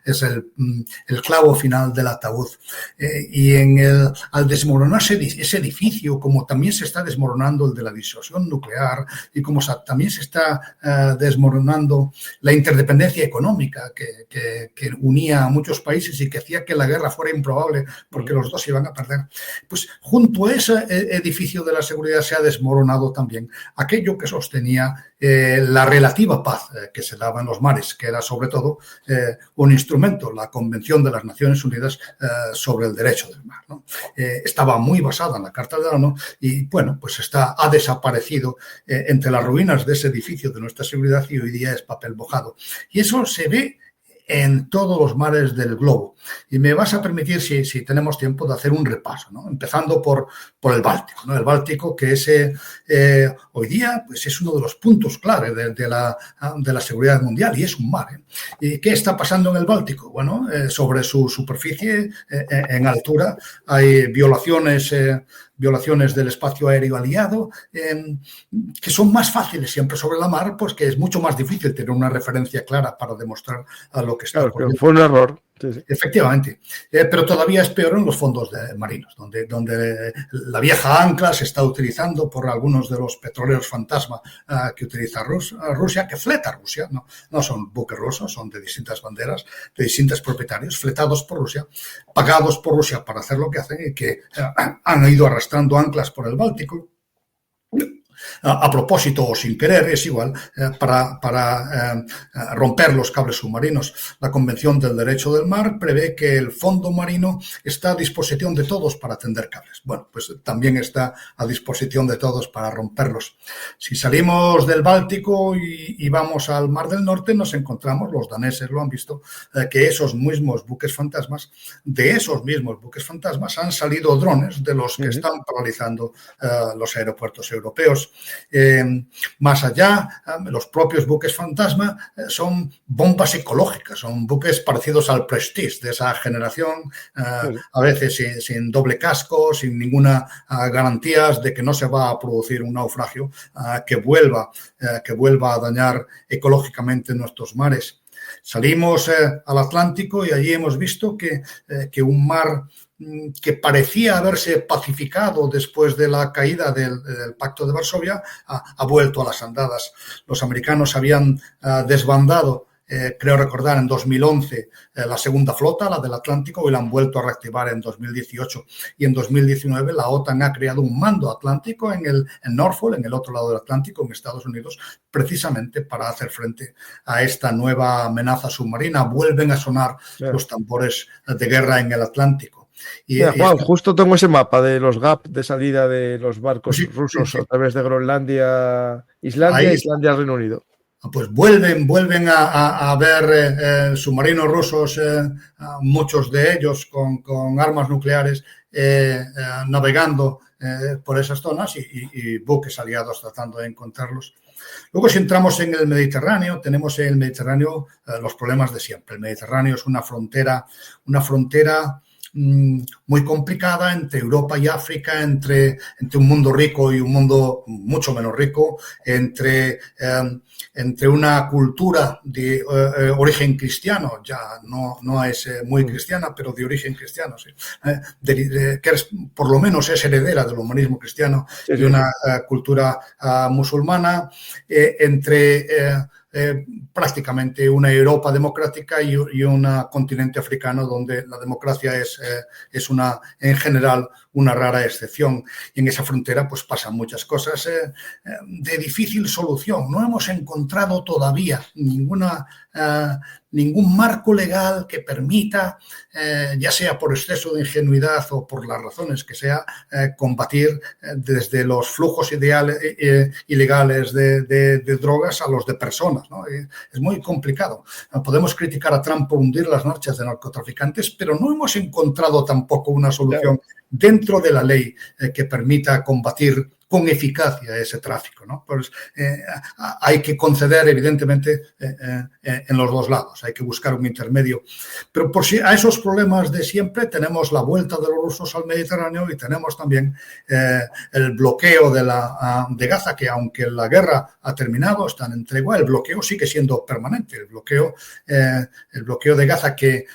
Es el clavo final del ataúd. Y al desmoronarse ese edificio, como también se está desmoronando el de la disuasión nuclear y como también se está desmoronando la interdependencia económica que unía a muchos países y que hacía que la guerra fuera improbable porque los dos iban a perder, pues junto a ese edificio de la seguridad se ha desmoronado también aquello que sostenía la relativa paz que se daba en los mares, que era sobre todo un instrumento, la Convención de las Naciones Unidas sobre el Derecho del Mar, ¿no? Estaba muy basada en la Carta de la ONU y, bueno, pues ha desaparecido entre las ruinas de ese edificio de nuestra seguridad y hoy día es papel mojado. Y eso se ve en todos los mares del globo. Y me vas a permitir, si tenemos tiempo, de hacer un repaso, ¿no? Empezando por el Báltico, ¿no? El Báltico, que hoy día pues es uno de los puntos clave de la seguridad mundial y es un mar, ¿eh? ¿Y qué está pasando en el Báltico? Bueno, sobre su superficie, en altura, hay violaciones del espacio aéreo aliado, que son más fáciles siempre sobre la mar, pues que es mucho más difícil tener una referencia clara para demostrar a lo que está ocurriendo. Fue un error. Sí, sí. Efectivamente, pero todavía es peor en los fondos marinos, donde la vieja ancla se está utilizando por algunos de los petroleros fantasma que utiliza Rusia, que fleta Rusia, no son buques rusos, son de distintas banderas, de distintos propietarios, fletados por Rusia, pagados por Rusia para hacer lo que hacen y que han ido arrastrando anclas por el Báltico. A propósito o sin querer, es igual, para romper los cables submarinos. La Convención del Derecho del Mar prevé que el fondo marino está a disposición de todos para tender cables. Bueno, pues también está a disposición de todos para romperlos. Si salimos del Báltico y vamos al Mar del Norte, nos encontramos, los daneses lo han visto, que esos mismos buques fantasmas, han salido drones de los que están paralizando los aeropuertos europeos. Más allá, los propios buques fantasma son bombas ecológicas, son buques parecidos al Prestige de esa generación, a veces sin doble casco, sin ninguna garantías de que no se va a producir un naufragio que vuelva a dañar ecológicamente nuestros mares. Salimos al Atlántico y allí hemos visto que un mar que parecía haberse pacificado después de la caída del Pacto de Varsovia ha vuelto a las andadas. Los americanos habían desbandado creo recordar, en 2011 la segunda flota, la del Atlántico, y la han vuelto a reactivar en 2018. Y en 2019 la OTAN ha creado un mando atlántico en Norfolk, en el otro lado del Atlántico, en Estados Unidos, precisamente para hacer frente a esta nueva amenaza submarina. Vuelven a sonar los tambores de guerra en el Atlántico. Mira, Juan, justo tengo ese mapa de los gaps de salida de los barcos rusos a través de Groenlandia, Islandia, Islandia, Reino Unido. Pues vuelven a ver submarinos rusos, muchos de ellos con armas nucleares, navegando por esas zonas y buques aliados tratando de encontrarlos. Luego, si entramos en el Mediterráneo, tenemos en el Mediterráneo los problemas de siempre. El Mediterráneo es una frontera muy complicada entre Europa y África, entre un mundo rico y un mundo mucho menos rico, entre una cultura de origen cristiano, ya no es muy cristiana, pero de origen cristiano, sí, que por lo menos es heredera del humanismo cristiano, y una cultura musulmana, entre prácticamente una Europa democrática y un continente africano donde la democracia es en general una rara excepción. Y en esa frontera pues pasan muchas cosas de difícil solución. No hemos encontrado todavía ningún marco legal que permita, ya sea por exceso de ingenuidad o por las razones que sea, combatir desde los flujos ilegales de drogas a los de personas, ¿no? Es muy complicado. Podemos criticar a Trump por hundir las marchas de narcotraficantes, pero no hemos encontrado tampoco una solución dentro de la ley que permita combatir con eficacia ese tráfico, ¿no? Pues hay que conceder, evidentemente, en los dos lados, hay que buscar un intermedio. Pero por si a esos problemas de siempre tenemos la vuelta de los rusos al Mediterráneo y tenemos también el bloqueo de Gaza, que aunque la guerra ha terminado, están en tregua, el bloqueo sigue siendo permanente, el bloqueo de Gaza que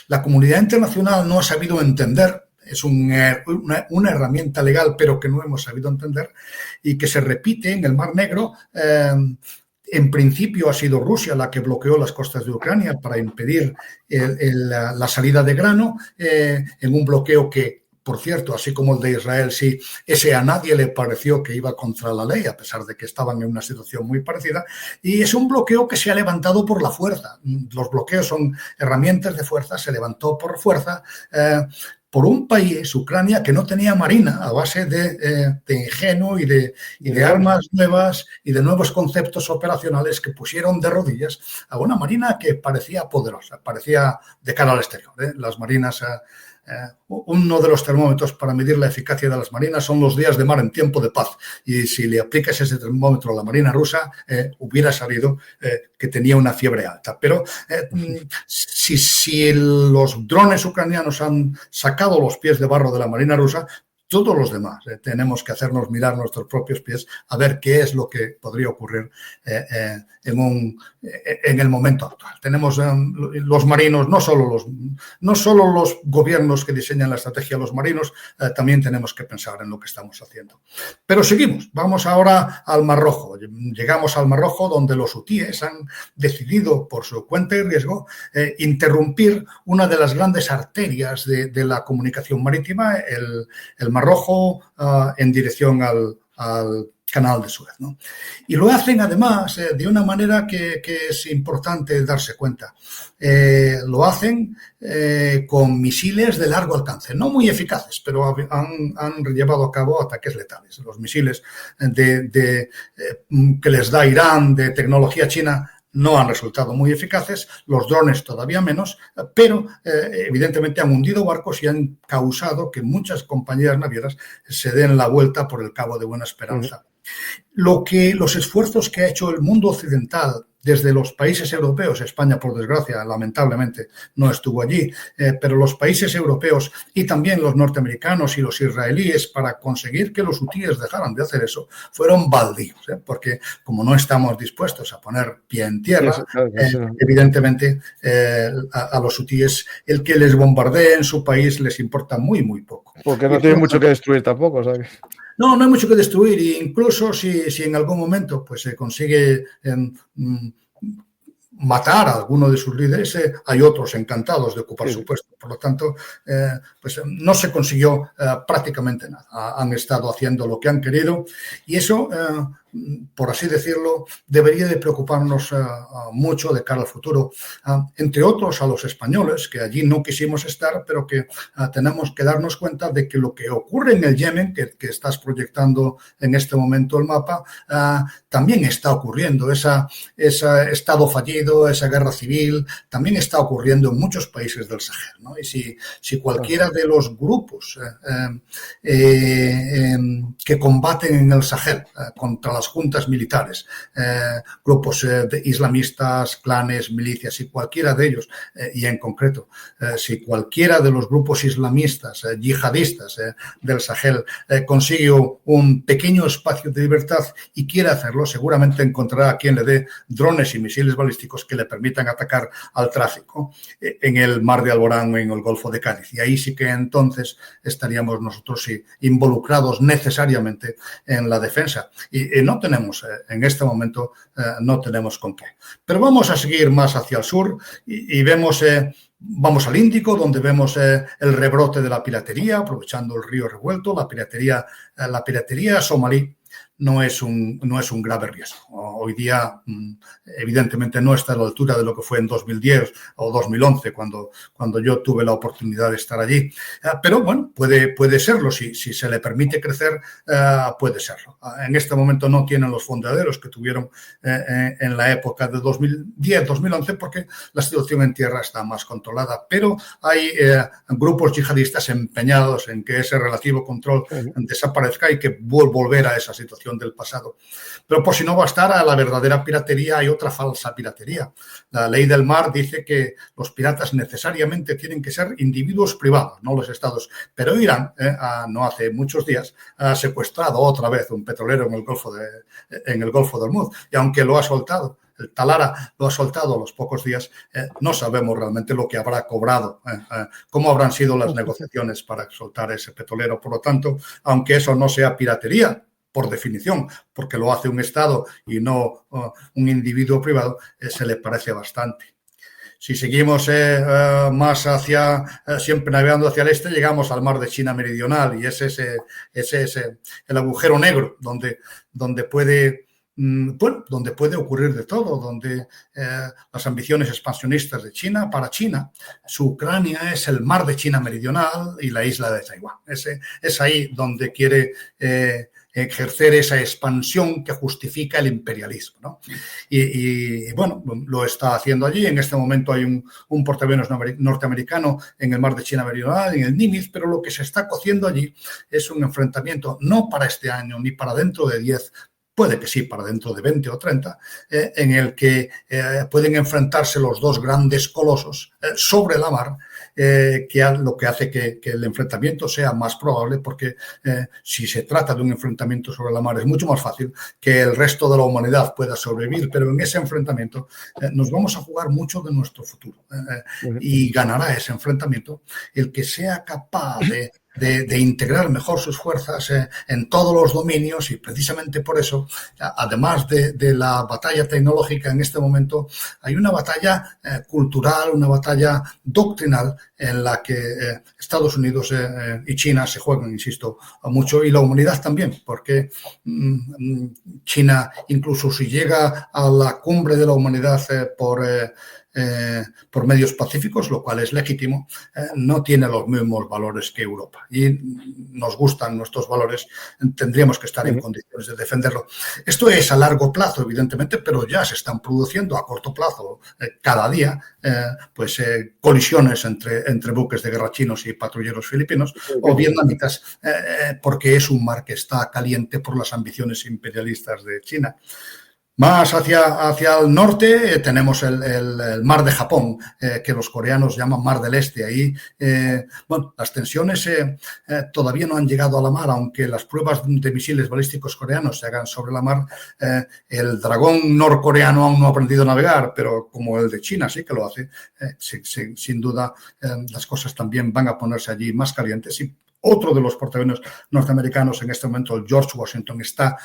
la comunidad internacional no ha sabido entender. Es una herramienta legal, pero que no hemos sabido entender y que se repite en el Mar Negro. En principio ha sido Rusia la que bloqueó las costas de Ucrania para impedir la salida de grano, en un bloqueo que, por cierto, así como el de Israel, sí, ese a nadie le pareció que iba contra la ley, a pesar de que estaban en una situación muy parecida, y es un bloqueo que se ha levantado por la fuerza. Los bloqueos son herramientas de fuerza, se levantó por fuerza, por un país, Ucrania, que no tenía marina, a base de ingenio y de armas nuevas y de nuevos conceptos operacionales que pusieron de rodillas a una marina que parecía poderosa, parecía de cara al exterior. Las marinas, uno de los termómetros para medir la eficacia de las marinas son los días de mar en tiempo de paz. Y si le aplicas ese termómetro a la marina rusa, hubiera sabido que tenía una fiebre alta. Pero si los drones ucranianos han sacado los pies de barro de la marina rusa, todos los demás tenemos que hacernos mirar nuestros propios pies a ver qué es lo que podría ocurrir en el momento actual. Tenemos los marinos, no solo los gobiernos que diseñan la estrategia de los marinos, también tenemos que pensar en lo que estamos haciendo. Pero seguimos, vamos ahora al Mar Rojo. Llegamos al Mar Rojo, donde los hutíes han decidido, por su cuenta y riesgo, interrumpir una de las grandes arterias de la comunicación marítima, el Mar Rojo, en dirección al Canal de Suez, ¿no? Y lo hacen además de una manera que es importante darse cuenta. Lo hacen con misiles de largo alcance, no muy eficaces, pero han llevado a cabo ataques letales. Los misiles que les da Irán de tecnología china no han resultado muy eficaces, los drones todavía menos, pero evidentemente han hundido barcos y han causado que muchas compañías navieras se den la vuelta por el Cabo de Buena Esperanza. Los esfuerzos que ha hecho el mundo occidental desde los países europeos, España por desgracia lamentablemente no estuvo allí, pero los países europeos y también los norteamericanos y los israelíes para conseguir que los hutíes dejaran de hacer eso fueron baldíos, porque como no estamos dispuestos a poner pie en tierra, evidentemente a los hutíes el que les bombardee en su país les importa muy muy poco. Porque no tienen mucho que destruir tampoco, ¿sabes? No hay mucho que destruir, e incluso si en algún momento pues se consigue matar a alguno de sus líderes, hay otros encantados de ocupar su puesto. Por lo tanto, pues no se consiguió prácticamente nada. Han estado haciendo lo que han querido y eso, por así decirlo, debería de preocuparnos mucho de cara al futuro. Entre otros a los españoles, que allí no quisimos estar, pero que tenemos que darnos cuenta de que lo que ocurre en el Yemen, que estás proyectando en este momento el mapa, también está ocurriendo. Ese estado fallido, esa guerra civil, también está ocurriendo en muchos países del Sahel, ¿no? Y si cualquiera de los grupos que combaten en el Sahel contra las juntas militares, grupos islamistas, clanes, milicias, si cualquiera de ellos, y en concreto, si cualquiera de los grupos islamistas, yihadistas del Sahel consigue un pequeño espacio de libertad y quiere hacerlo, seguramente encontrará a quien le dé drones y misiles balísticos que le permitan atacar al tráfico en el mar de Alborán o en el Golfo de Cádiz. Y ahí sí que entonces estaríamos nosotros involucrados necesariamente en la defensa. Y no tenemos, en este momento, no tenemos con qué. Pero vamos a seguir más hacia el sur y vemos... Vamos al Índico, donde vemos el rebrote de la piratería, aprovechando el río revuelto. La piratería somalí no es un grave riesgo. Hoy día, evidentemente, no está a la altura de lo que fue en 2010 o 2011, cuando yo tuve la oportunidad de estar allí. Pero, bueno, puede serlo. Si se le permite crecer, puede serlo. En este momento no tienen los fondeaderos que tuvieron en la época de 2010, 2011, porque la situación en tierra está más controlada. Pero hay grupos yihadistas empeñados en que ese relativo control desaparezca y que volver a esa situación del pasado. Pero por si no bastara la verdadera piratería, hay otra falsa piratería. La ley del mar dice que los piratas necesariamente tienen que ser individuos privados, no los estados. Pero Irán, no hace muchos días, ha secuestrado otra vez un petrolero en el Golfo de Hormuz. Y aunque lo ha soltado, el Talara lo ha soltado a los pocos días, no sabemos realmente lo que habrá cobrado, cómo habrán sido las negociaciones para soltar ese petrolero. Por lo tanto, aunque eso no sea piratería, por definición, porque lo hace un Estado y no un individuo privado, se le parece bastante. Si seguimos más siempre navegando hacia el este, llegamos al mar de China Meridional y ese es el agujero negro donde puede ocurrir de todo, donde las ambiciones expansionistas de China para China, su Ucrania es el mar de China Meridional y la isla de Taiwán. Es ahí donde quiere ejercer esa expansión que justifica el imperialismo, ¿no? Y bueno, lo está haciendo allí. En este momento hay un portaaviones norteamericano en el mar de China Meridional, en el Nimitz, pero lo que se está cociendo allí es un enfrentamiento no para este año ni para dentro de 10, puede que sí, para dentro de 20 o 30, en el que pueden enfrentarse los dos grandes colosos sobre la mar, lo que hace que el enfrentamiento sea más probable, porque si se trata de un enfrentamiento sobre la mar es mucho más fácil que el resto de la humanidad pueda sobrevivir, pero en ese enfrentamiento nos vamos a jugar mucho de nuestro futuro y ganará ese enfrentamiento el que sea capaz de integrar mejor sus fuerzas en todos los dominios, y precisamente por eso, además de la batalla tecnológica en este momento, hay una batalla cultural, una batalla doctrinal en la que Estados Unidos y China se juegan, insisto, mucho, y la humanidad también, porque China, incluso si llega a la cumbre de la humanidad por medios pacíficos, lo cual es legítimo, no tiene los mismos valores que Europa. Y nos gustan nuestros valores, tendríamos que estar en condiciones de defenderlo. Esto es a largo plazo, evidentemente, pero ya se están produciendo a corto plazo, cada día, colisiones entre buques de guerra chinos y patrulleros filipinos o vietnamitas, porque es un mar que está caliente por las ambiciones imperialistas de China. Más hacia el norte tenemos el mar de Japón, que los coreanos llaman mar del este. Ahí, las tensiones todavía no han llegado a la mar, aunque las pruebas de misiles balísticos coreanos se hagan sobre la mar. El dragón norcoreano aún no ha aprendido a navegar, pero como el de China sí que lo hace, sin duda las cosas también van a ponerse allí más calientes. Y otro de los portaaviones norteamericanos en este momento, el George Washington, está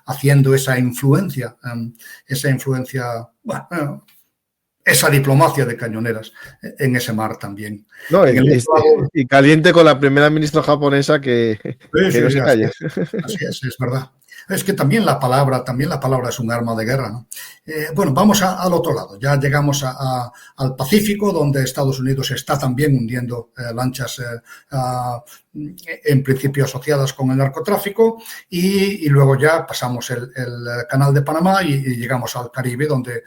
haciendo esa influencia, esa diplomacia de cañoneras en ese mar también. No, y caliente con la primera ministra japonesa que no se calla. Así es verdad. Es que también la palabra es un arma de guerra, ¿no? Bueno, vamos al otro lado. Ya llegamos al Pacífico, donde Estados Unidos está también hundiendo lanchas en principio asociadas con el narcotráfico, y luego ya pasamos el canal de Panamá y llegamos al Caribe, donde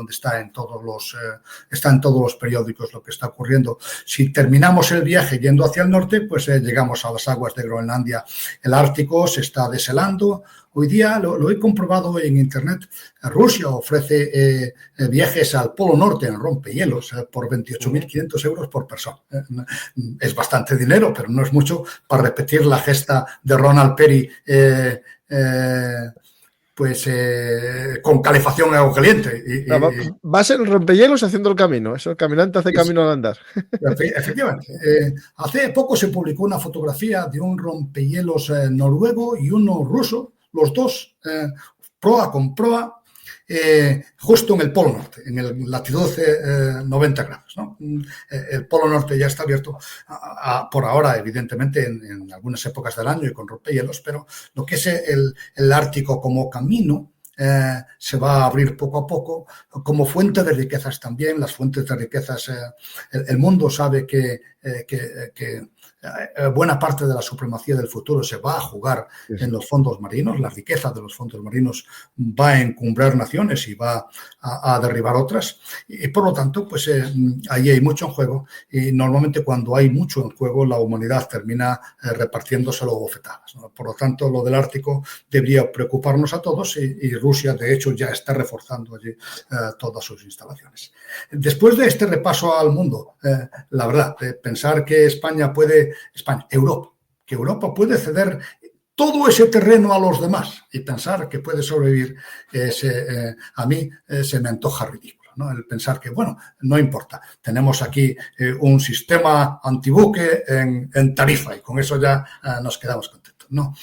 está en todos los periódicos lo que está ocurriendo. Si terminamos el viaje yendo hacia el norte, pues llegamos a las aguas de Groenlandia. El Ártico se está deshelando. Hoy día lo he comprobado en internet. Rusia ofrece viajes al Polo Norte en rompehielos por 28.500 euros por persona. Es bastante dinero, pero no es mucho para repetir la gesta de Ronald Perry con calefacción en agua caliente. Va a ser el rompehielos haciendo el camino. Eso, el caminante hace camino al andar. Efectivamente. Hace poco se publicó una fotografía de un rompehielos noruego y uno ruso, los dos proa con proa, justo en el Polo Norte, en el latitud 90 grados, ¿no? El Polo Norte ya está abierto por ahora, evidentemente, en algunas épocas del año y con rompehielos, pero lo que es el Ártico como camino se va a abrir poco a poco, como fuente de riquezas también. Las fuentes de riquezas, el mundo sabe que buena parte de la supremacía del futuro se va a jugar en los fondos marinos. La riqueza de los fondos marinos va a encumbrar naciones y va a derribar otras, y por lo tanto, pues ahí hay mucho en juego, y normalmente cuando hay mucho en juego la humanidad termina repartiéndoselo bofetadas, ¿no? Por lo tanto, lo del Ártico debería preocuparnos a todos, y Rusia, de hecho, ya está reforzando allí todas sus instalaciones. Después de este repaso al mundo, la verdad, pensar que Europa puede ceder todo ese terreno a los demás y pensar que puede sobrevivir, a mí se me antoja ridículo, ¿no? El pensar que, bueno, no importa, tenemos aquí un sistema antibuque en Tarifa y con eso ya nos quedamos contentos. No,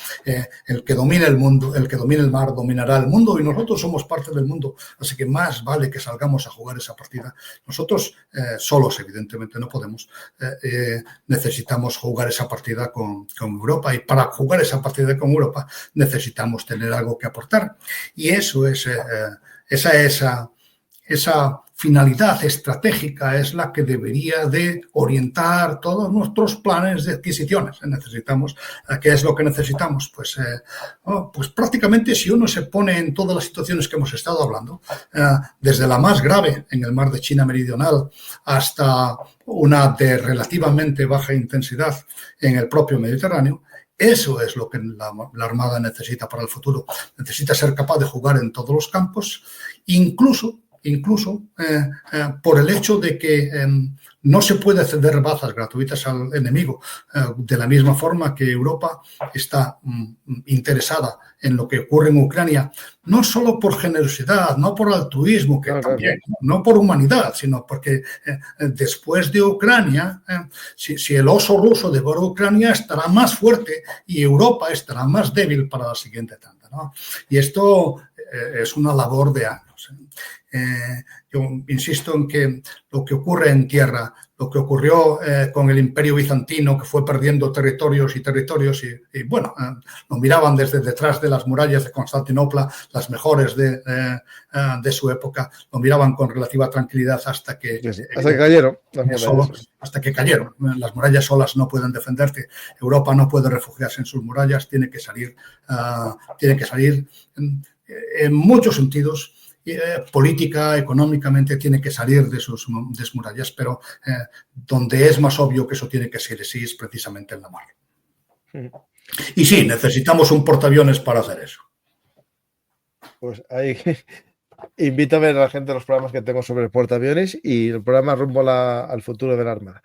el que domine el mundo, el que domine el mar, dominará el mundo, y nosotros somos parte del mundo, así que más vale que salgamos a jugar esa partida. Nosotros solos, evidentemente, no podemos. Necesitamos jugar esa partida con Europa, y para jugar esa partida con Europa necesitamos tener algo que aportar, y eso es esa finalidad estratégica es la que debería de orientar todos nuestros planes de adquisiciones. ¿Qué es lo que necesitamos? Pues prácticamente, si uno se pone en todas las situaciones que hemos estado hablando, desde la más grave en el mar de China Meridional hasta una de relativamente baja intensidad en el propio Mediterráneo, eso es lo que la Armada necesita para el futuro. Necesita ser capaz de jugar en todos los campos, incluso por el hecho de que no se puede ceder bazas gratuitas al enemigo, de la misma forma que Europa está interesada en lo que ocurre en Ucrania, no solo por generosidad, no por altruismo, que también, no por humanidad, sino porque después de Ucrania, si el oso ruso devora Ucrania, estará más fuerte y Europa estará más débil para la siguiente tanda, ¿no? Y esto es una labor de años. Yo insisto en que lo que ocurre en tierra, lo que ocurrió con el Imperio Bizantino, que fue perdiendo territorios y bueno, lo miraban desde detrás de las murallas de Constantinopla, las mejores de su época, lo miraban con relativa tranquilidad hasta que cayeron. Hasta que cayeron. Las murallas solas no pueden defenderte. Europa no puede refugiarse en sus murallas, tiene que salir en muchos sentidos. Política, económicamente, tiene que salir de sus murallas, pero donde es más obvio que eso tiene que ser así es precisamente en la mar. Y sí, necesitamos un portaaviones para hacer eso. Pues ahí invito a ver a la gente los programas que tengo sobre el portaaviones y el programa rumbo al futuro de la Armada.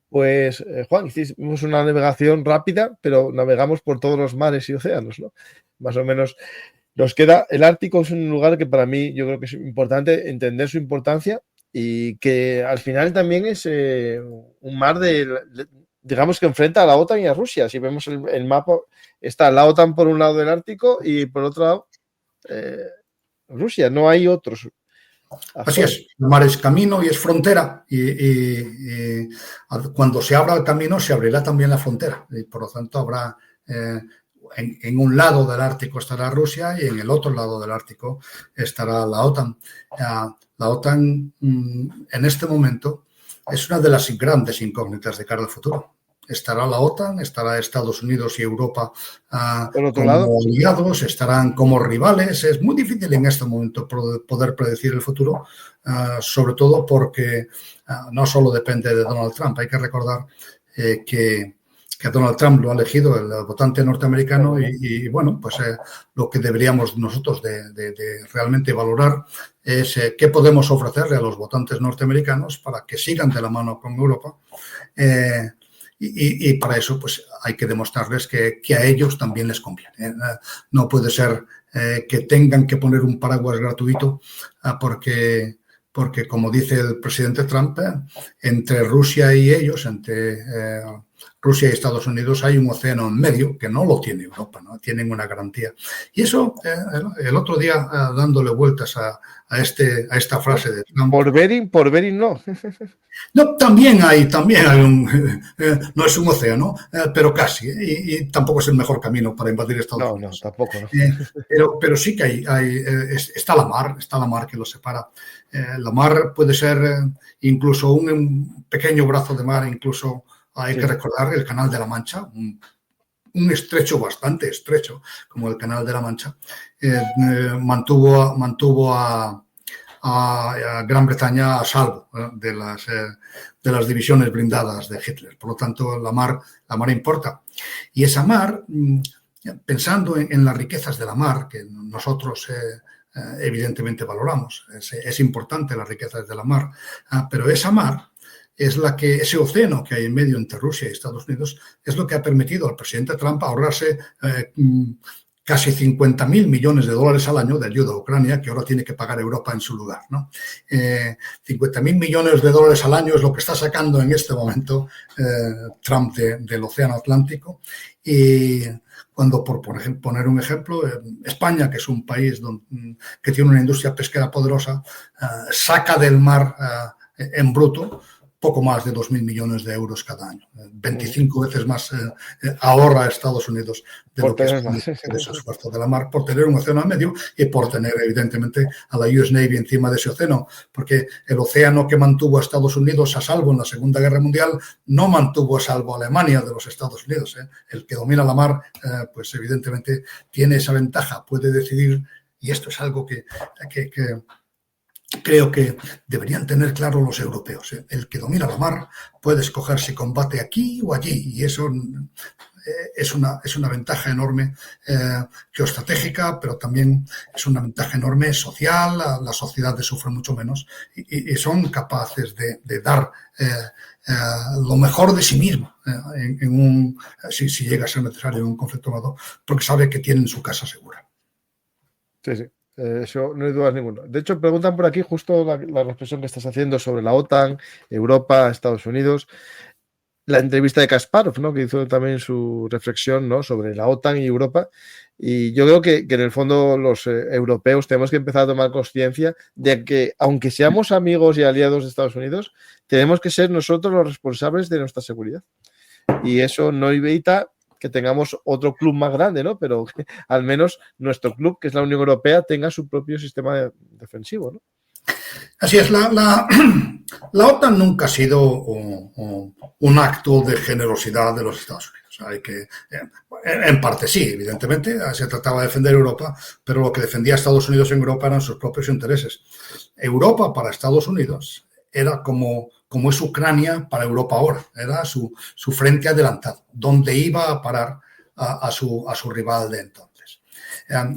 Pues, Juan, hicimos una navegación rápida, pero navegamos por todos los mares y océanos, ¿no? Más o menos. Nos queda, el Ártico es un lugar que para mí yo creo que es importante entender su importancia, y que al final también es un mar digamos que enfrenta a la OTAN y a Rusia. Si vemos el mapa, está la OTAN por un lado del Ártico y por otro lado Rusia, no hay otros. Así es, el mar es camino y es frontera y cuando se abra el camino se abrirá también la frontera y por lo tanto habrá en un lado del Ártico estará Rusia y en el otro lado del Ártico estará la OTAN. La OTAN en este momento es una de las grandes incógnitas de cara al futuro. Estará la OTAN, estará Estados Unidos y Europa como aliados, estarán como rivales. Es muy difícil en este momento poder predecir el futuro, sobre todo porque no solo depende de Donald Trump. Hay que recordar que Donald Trump lo ha elegido el votante norteamericano y bueno, pues lo que deberíamos nosotros de realmente valorar es qué podemos ofrecerle a los votantes norteamericanos para que sigan de la mano con Europa. Y para eso pues hay que demostrarles que a ellos también les conviene. No puede ser que tengan que poner un paraguas gratuito porque como dice el presidente Trump, entre Rusia y ellos, entre Rusia y Estados Unidos hay un océano en medio que no lo tiene Europa, ¿no? Tienen una garantía. Y eso, el otro día, dándole vueltas a esta frase de Trump. Por Bering no. No, también hay un, no es un océano, pero casi, y tampoco es el mejor camino para invadir Estados Unidos. No, tampoco, no. Pero sí que está la mar que los separa. La mar puede ser incluso un pequeño brazo de mar, incluso hay que recordar el Canal de la Mancha, un estrecho bastante estrecho, como el Canal de la Mancha, mantuvo a Gran Bretaña a salvo de las divisiones blindadas de Hitler. Por lo tanto, la mar importa. Y esa mar, pensando en las riquezas de la mar, que nosotros evidentemente valoramos, es importante las riquezas de la mar, pero esa mar es ese océano que hay en medio entre Rusia y Estados Unidos, es lo que ha permitido al presidente Trump ahorrarse casi 50.000 millones de dólares al año de ayuda a Ucrania, que ahora tiene que pagar Europa en su lugar, ¿no? 50.000 millones de dólares al año es lo que está sacando en este momento Trump del Océano Atlántico. Y cuando, por ejemplo, poner un ejemplo, España, que es un país que tiene una industria pesquera poderosa, saca del mar en bruto poco más de 2.000 millones de euros cada año. 25 veces más ahorra Estados Unidos de lo que es ese esfuerzo de la mar por tener un océano al medio y por tener, evidentemente, a la US Navy encima de ese océano. Porque el océano que mantuvo a Estados Unidos a salvo en la Segunda Guerra Mundial no mantuvo a salvo a Alemania de los Estados Unidos. El que domina la mar, pues evidentemente tiene esa ventaja, puede decidir, y esto es algo que creo que deberían tener claro los europeos. El que domina la mar puede escoger si combate aquí o allí, y eso es una ventaja enorme geoestratégica, pero también es una ventaja enorme social. Las sociedades sufren mucho menos y son capaces de dar lo mejor de sí mismo si llega a ser necesario en un conflicto armado, porque sabe que tienen su casa segura. Sí. Eso no hay dudas ninguna. De hecho, preguntan por aquí justo la reflexión que estás haciendo sobre la OTAN, Europa, Estados Unidos. La entrevista de Kasparov, ¿no? Que hizo también su reflexión, ¿no? Sobre la OTAN y Europa. Y yo creo que en el fondo los europeos tenemos que empezar a tomar conciencia de que, aunque seamos amigos y aliados de Estados Unidos, tenemos que ser nosotros los responsables de nuestra seguridad. Y eso no evita que tengamos otro club más grande, ¿no? Pero que al menos nuestro club, que es la Unión Europea, tenga su propio sistema defensivo, ¿no? Así es, la OTAN nunca ha sido un acto de generosidad de los Estados Unidos. Hay que, en parte sí, evidentemente, se trataba de defender Europa, pero lo que defendía Estados Unidos en Europa eran sus propios intereses. Europa para Estados Unidos era como es Ucrania para Europa ahora, era su frente adelantado, donde iba a parar a su rival de entonces.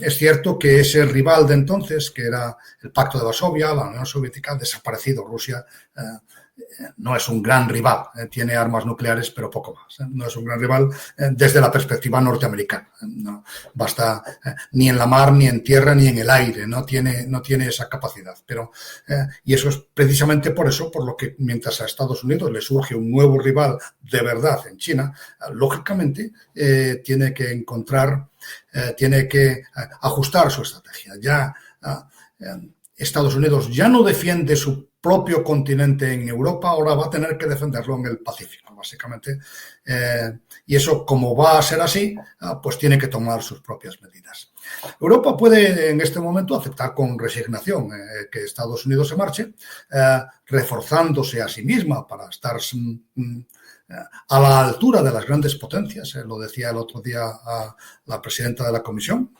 Es cierto que ese rival de entonces, que era el Pacto de Varsovia, la Unión Soviética, ha desaparecido. Rusia no es un gran rival, tiene armas nucleares, pero poco más. No es un gran rival desde la perspectiva norteamericana. No basta ni en la mar, ni en tierra, ni en el aire. No tiene esa capacidad. Y eso es precisamente por lo que mientras a Estados Unidos le surge un nuevo rival de verdad en China, lógicamente tiene que ajustar su estrategia. Ya Estados Unidos ya no defiende su propio continente en Europa, ahora va a tener que defenderlo en el Pacífico, básicamente. Y eso, como va a ser así, pues tiene que tomar sus propias medidas. Europa puede en este momento aceptar con resignación que Estados Unidos se marche, reforzándose a sí misma para estar a la altura de las grandes potencias. Lo decía el otro día la presidenta de la Comisión.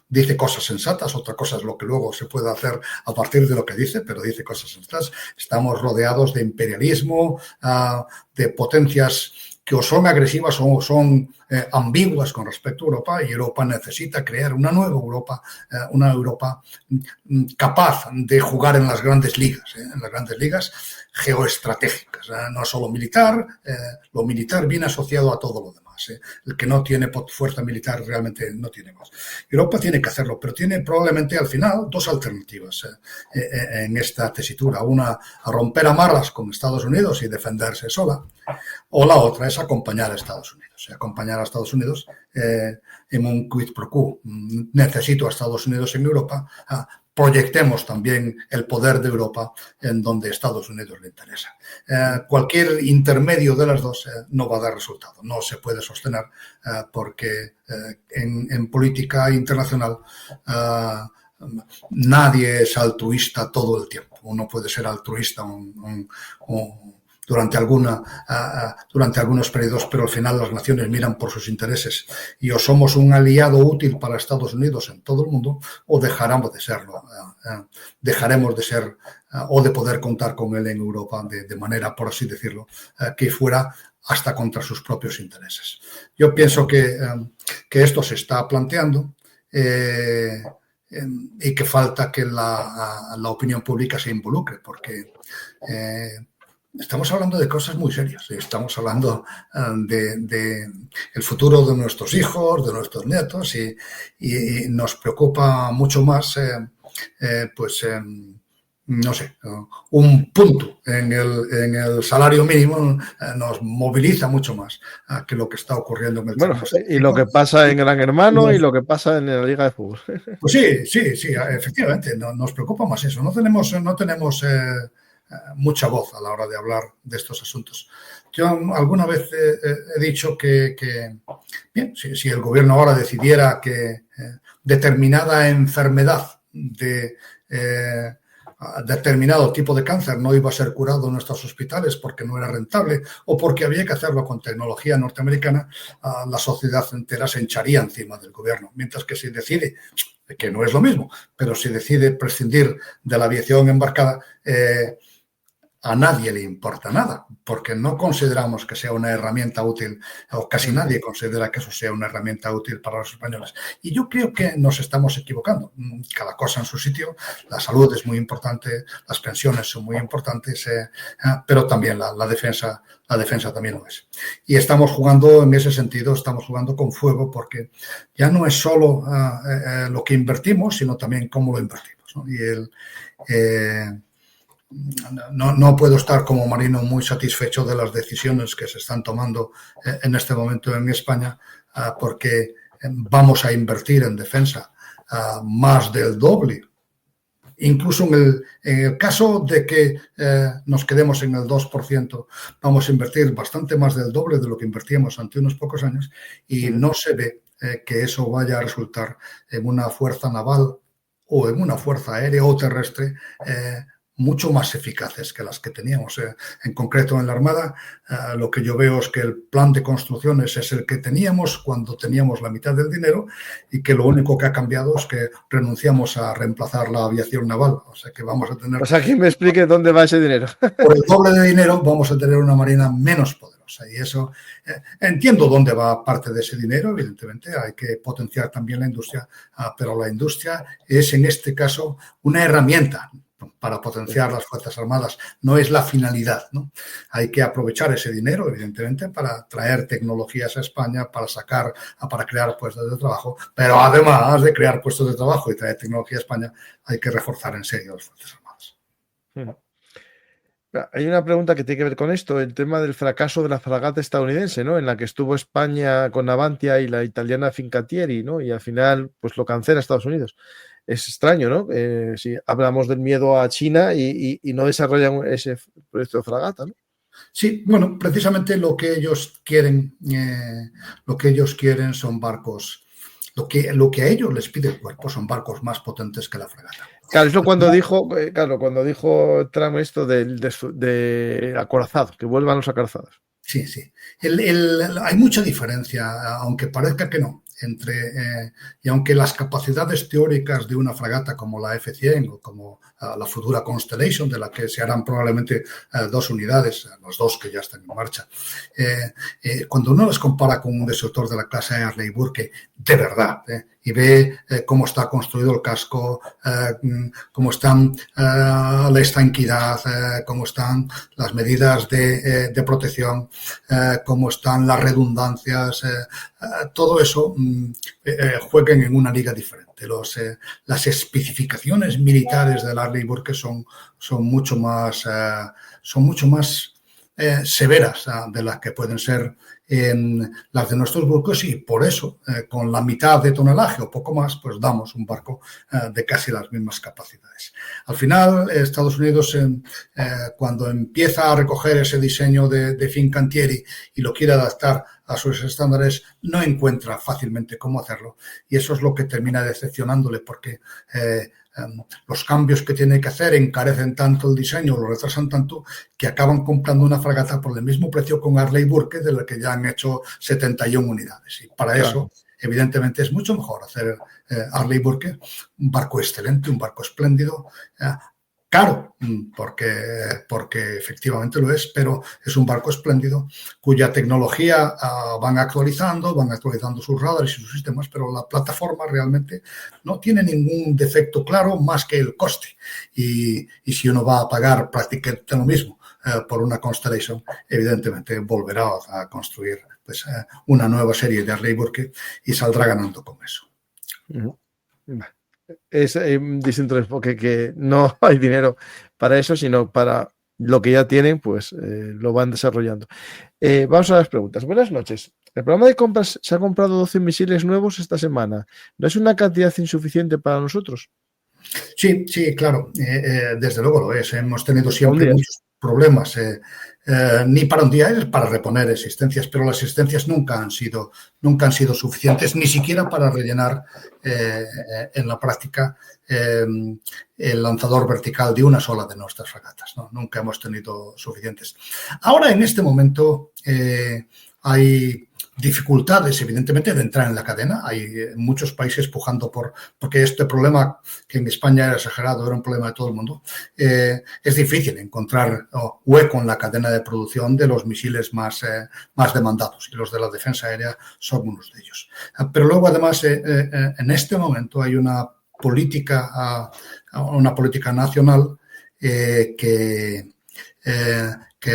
Dice cosas sensatas, otra cosa es lo que luego se puede hacer a partir de lo que dice, pero dice cosas sensatas. Estamos rodeados de imperialismo, de potencias que o son agresivas o son ambiguas con respecto a Europa, y Europa necesita crear una nueva Europa, una Europa capaz de jugar en las grandes ligas geoestratégicas, no solo militar. Lo militar viene asociado a todo lo demás. El que no tiene fuerza militar realmente no tiene más. Europa tiene que hacerlo, pero tiene probablemente al final dos alternativas en esta tesitura. Una, a romper amarras con Estados Unidos y defenderse sola, o la otra es acompañar a Estados Unidos. Acompañar a Estados Unidos en un quid pro quo. Necesito a Estados Unidos en Europa. Proyectemos también el poder de Europa en donde Estados Unidos le interesa. Cualquier intermedio de las dos no va a dar resultado, no se puede sostener porque en política internacional nadie es altruista todo el tiempo. Uno puede ser altruista durante algunos periodos, pero al final las naciones miran por sus intereses y o somos un aliado útil para Estados Unidos en todo el mundo o dejaremos de serlo, o de poder contar con él en Europa de manera, por así decirlo, que fuera hasta contra sus propios intereses. Yo pienso que esto se está planteando y que falta que la opinión pública se involucre, porque estamos hablando de cosas muy serias. Estamos hablando de el futuro de nuestros hijos, de nuestros nietos, y nos preocupa mucho más, no sé, un punto en el salario mínimo nos moviliza mucho más que lo que está ocurriendo en el Bueno, y lo que pasa en Gran Hermano y lo que pasa en la Liga de Fútbol. Pues sí, efectivamente, nos preocupa más eso. No tenemos mucha voz a la hora de hablar de estos asuntos. Yo alguna vez he dicho que bien, si el gobierno ahora decidiera que determinada enfermedad de determinado tipo de cáncer no iba a ser curado en nuestros hospitales porque no era rentable o porque había que hacerlo con tecnología norteamericana, la sociedad entera se hincharía encima del gobierno. Mientras que si decide, que no es lo mismo, pero si decide prescindir de la aviación embarcada, a nadie le importa nada, porque no consideramos que sea una herramienta útil, o casi nadie considera que eso sea una herramienta útil para los españoles. Y yo creo que nos estamos equivocando. Cada cosa en su sitio. La salud es muy importante, las pensiones son muy importantes, pero también la defensa también lo es. Y estamos jugando, en ese sentido, estamos jugando con fuego, porque ya no es solo lo que invertimos, sino también cómo lo invertimos, ¿no? Y no puedo estar como marino muy satisfecho de las decisiones que se están tomando en este momento en España, porque vamos a invertir en defensa más del doble. Incluso en el caso de que nos quedemos en el 2%, vamos a invertir bastante más del doble de lo que invertíamos ante unos pocos años, y no se ve que eso vaya a resultar en una fuerza naval o en una fuerza aérea o terrestre mucho más eficaces que las que teníamos. En concreto, en la Armada, lo que yo veo es que el plan de construcciones es el que teníamos cuando teníamos la mitad del dinero, y que lo único que ha cambiado es que renunciamos a reemplazar la aviación naval. O sea que vamos a tener... O sea, que me explique dónde va ese dinero. Por el doble de dinero vamos a tener una marina menos poderosa. Y eso, entiendo dónde va parte de ese dinero, evidentemente. Hay que potenciar también la industria, pero la industria es en este caso una herramienta para potenciar las Fuerzas Armadas, no es la finalidad, ¿no? Hay que aprovechar ese dinero, evidentemente, para traer tecnologías a España, para crear puestos de trabajo, pero además de crear puestos de trabajo y traer tecnología a España, hay que reforzar en serio las Fuerzas Armadas. Hay una pregunta que tiene que ver con esto, el tema del fracaso de la fragata estadounidense, ¿no? En la que estuvo España con Navantia y la italiana Fincantieri, ¿no? Y al final, pues lo cancela Estados Unidos. Es extraño, ¿no? Si hablamos del miedo a China y no desarrollan ese proyecto de fragata, ¿no? Sí, bueno, precisamente lo que ellos quieren son barcos. Lo que a ellos les pide el cuerpo son barcos más potentes que la fragata. Claro, eso cuando dijo Trump esto de acorazado, que vuelvan los acorazados. Sí, sí. Hay mucha diferencia, aunque parezca que no, y aunque las capacidades teóricas de una fragata como la F-100 o como la futura Constellation, de la que se harán probablemente 2 unidades, los 2 que ya están en marcha, cuando uno las compara con un destructor de la clase Arleigh Burke, de verdad, y ve cómo está construido el casco, cómo están la estanquidad, cómo están las medidas de protección, cómo están las redundancias, todo eso juegan en una liga diferente. Las especificaciones militares del Arleigh Burke son mucho más severas de las que pueden ser las de nuestros barcos, y por eso, con la mitad de tonelaje o poco más, pues damos un barco de casi las mismas capacidades. Al final, Estados Unidos, cuando empieza a recoger ese diseño de Fincantieri y lo quiere adaptar a sus estándares, no encuentra fácilmente cómo hacerlo, y eso es lo que termina decepcionándole, porque los cambios que tiene que hacer encarecen tanto el diseño, lo retrasan tanto, que acaban comprando una fragata por el mismo precio con Arleigh Burke, de la que ya han hecho 71 unidades. Y para eso, evidentemente, es mucho mejor hacer Arleigh Burke, un barco excelente, un barco espléndido, caro, porque efectivamente lo es, pero es un barco espléndido cuya tecnología van actualizando sus radares y sus sistemas, pero la plataforma realmente no tiene ningún defecto claro más que el coste. Y si uno va a pagar prácticamente lo mismo por una Constellation, evidentemente volverá a construir pues, una nueva serie de Arleigh Burke y saldrá ganando con eso. Es distinto enfoque, que no hay dinero para eso, sino para lo que ya tienen, pues lo van desarrollando. Vamos a las preguntas. Buenas noches. El programa de compras se ha comprado 12 misiles nuevos esta semana. ¿No es una cantidad insuficiente para nosotros? Sí, sí, claro, desde luego lo es. Hemos tenido siempre muchos problemas, ni para un día, es para reponer existencias, pero las existencias nunca han sido suficientes, ni siquiera para rellenar en la práctica el lanzador vertical de una sola de nuestras fragatas, ¿no? Nunca hemos tenido suficientes. Ahora, en este momento, hay dificultades, evidentemente, de entrar en la cadena. Hay muchos países pujando porque este problema, que en España era exagerado, era un problema de todo el mundo. Es difícil encontrar hueco en la cadena de producción de los misiles más demandados, y los de la defensa aérea son unos de ellos. Pero luego, además, en este momento hay una política nacional que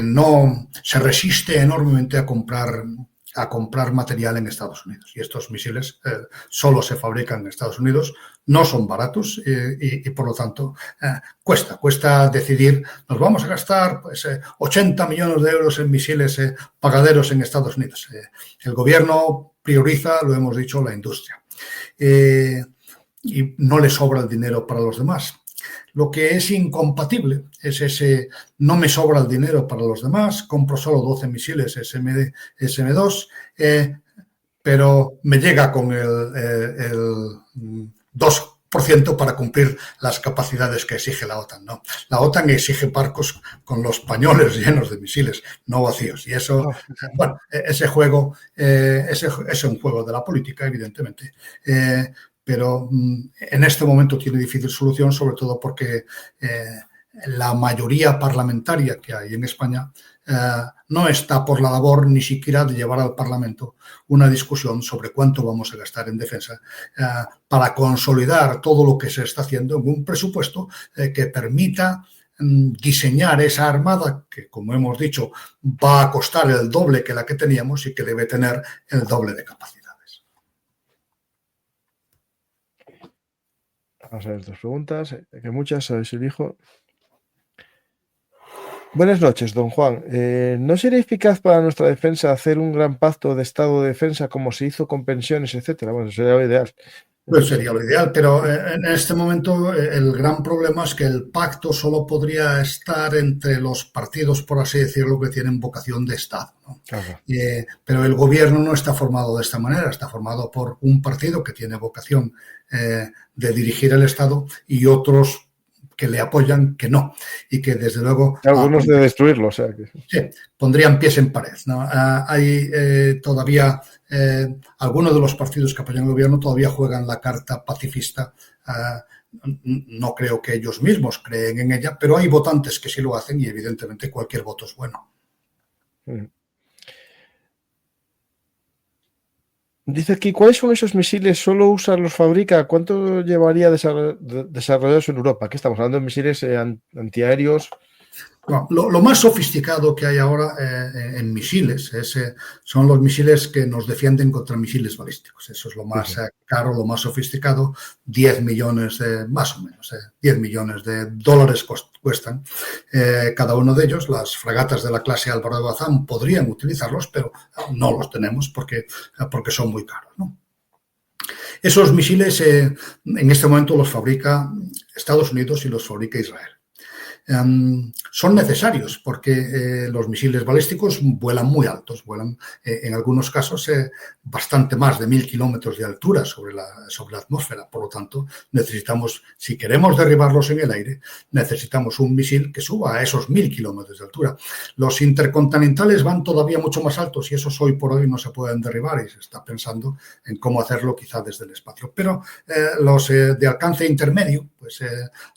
no se resiste enormemente a comprar material en Estados Unidos. Y estos misiles solo se fabrican en Estados Unidos, no son baratos y por lo tanto cuesta decidir, nos vamos a gastar pues, 80 millones de euros en misiles pagaderos en Estados Unidos. El gobierno prioriza, lo hemos dicho, la industria. Y no le sobra el dinero para los demás. Lo que es incompatible es ese no me sobra el dinero para los demás, compro solo 12 misiles SM2, pero me llega con el 2% para cumplir las capacidades que exige la OTAN, ¿no? La OTAN exige barcos con los pañoles llenos de misiles, no vacíos. Y eso, bueno, ese juego es un juego de la política, evidentemente. Pero en este momento tiene difícil solución, sobre todo porque la mayoría parlamentaria que hay en España no está por la labor ni siquiera de llevar al Parlamento una discusión sobre cuánto vamos a gastar en defensa para consolidar todo lo que se está haciendo en un presupuesto que permita diseñar esa armada que, como hemos dicho, va a costar el doble que la que teníamos y que debe tener el doble de capacidad. Vamos a ver 2 preguntas, que muchas, a ver si elijo. Buenas noches, don Juan. ¿No sería eficaz para nuestra defensa hacer un gran pacto de estado de defensa como se hizo con pensiones, etcétera? Bueno, sería lo ideal. Pues sería lo ideal, pero en este momento el gran problema es que el pacto solo podría estar entre los partidos, por así decirlo, que tienen vocación de Estado, ¿no? Ajá. Pero el gobierno no está formado de esta manera, está formado por un partido que tiene vocación de dirigir el Estado y otros que le apoyan que no, y que desde luego Algunos de destruirlo, o sea que... sí, pondrían pies en pared, ¿no? Hay todavía algunos de los partidos que apoyan el gobierno todavía juegan la carta pacifista. No creo que ellos mismos creen en ella, pero hay votantes que sí lo hacen y evidentemente cualquier voto es bueno. Dice aquí, ¿cuáles son esos misiles? ¿Solo USA los fabrica? ¿Cuánto llevaría desarrollados en Europa? ¿Qué estamos hablando de misiles antiaéreos? No, lo más sofisticado que hay ahora en misiles son los misiles que nos defienden contra misiles balísticos. Eso es lo más caro, lo más sofisticado. 10 millones, más o menos, 10 millones de dólares cuestan cada uno de ellos. Las fragatas de la clase Álvaro de Bazán podrían utilizarlos, pero no los tenemos porque son muy caros, ¿no? Esos misiles en este momento los fabrica Estados Unidos y los fabrica Israel. Son necesarios porque los misiles balísticos vuelan muy altos, vuelan en algunos casos bastante más de 1000 kilómetros de altura sobre la atmósfera. Por lo tanto, necesitamos, si queremos derribarlos en el aire, necesitamos un misil que suba a esos 1000 kilómetros de altura. Los intercontinentales van todavía mucho más altos y esos hoy por hoy no se pueden derribar y se está pensando en cómo hacerlo quizá desde el espacio. Pero los de alcance intermedio, pues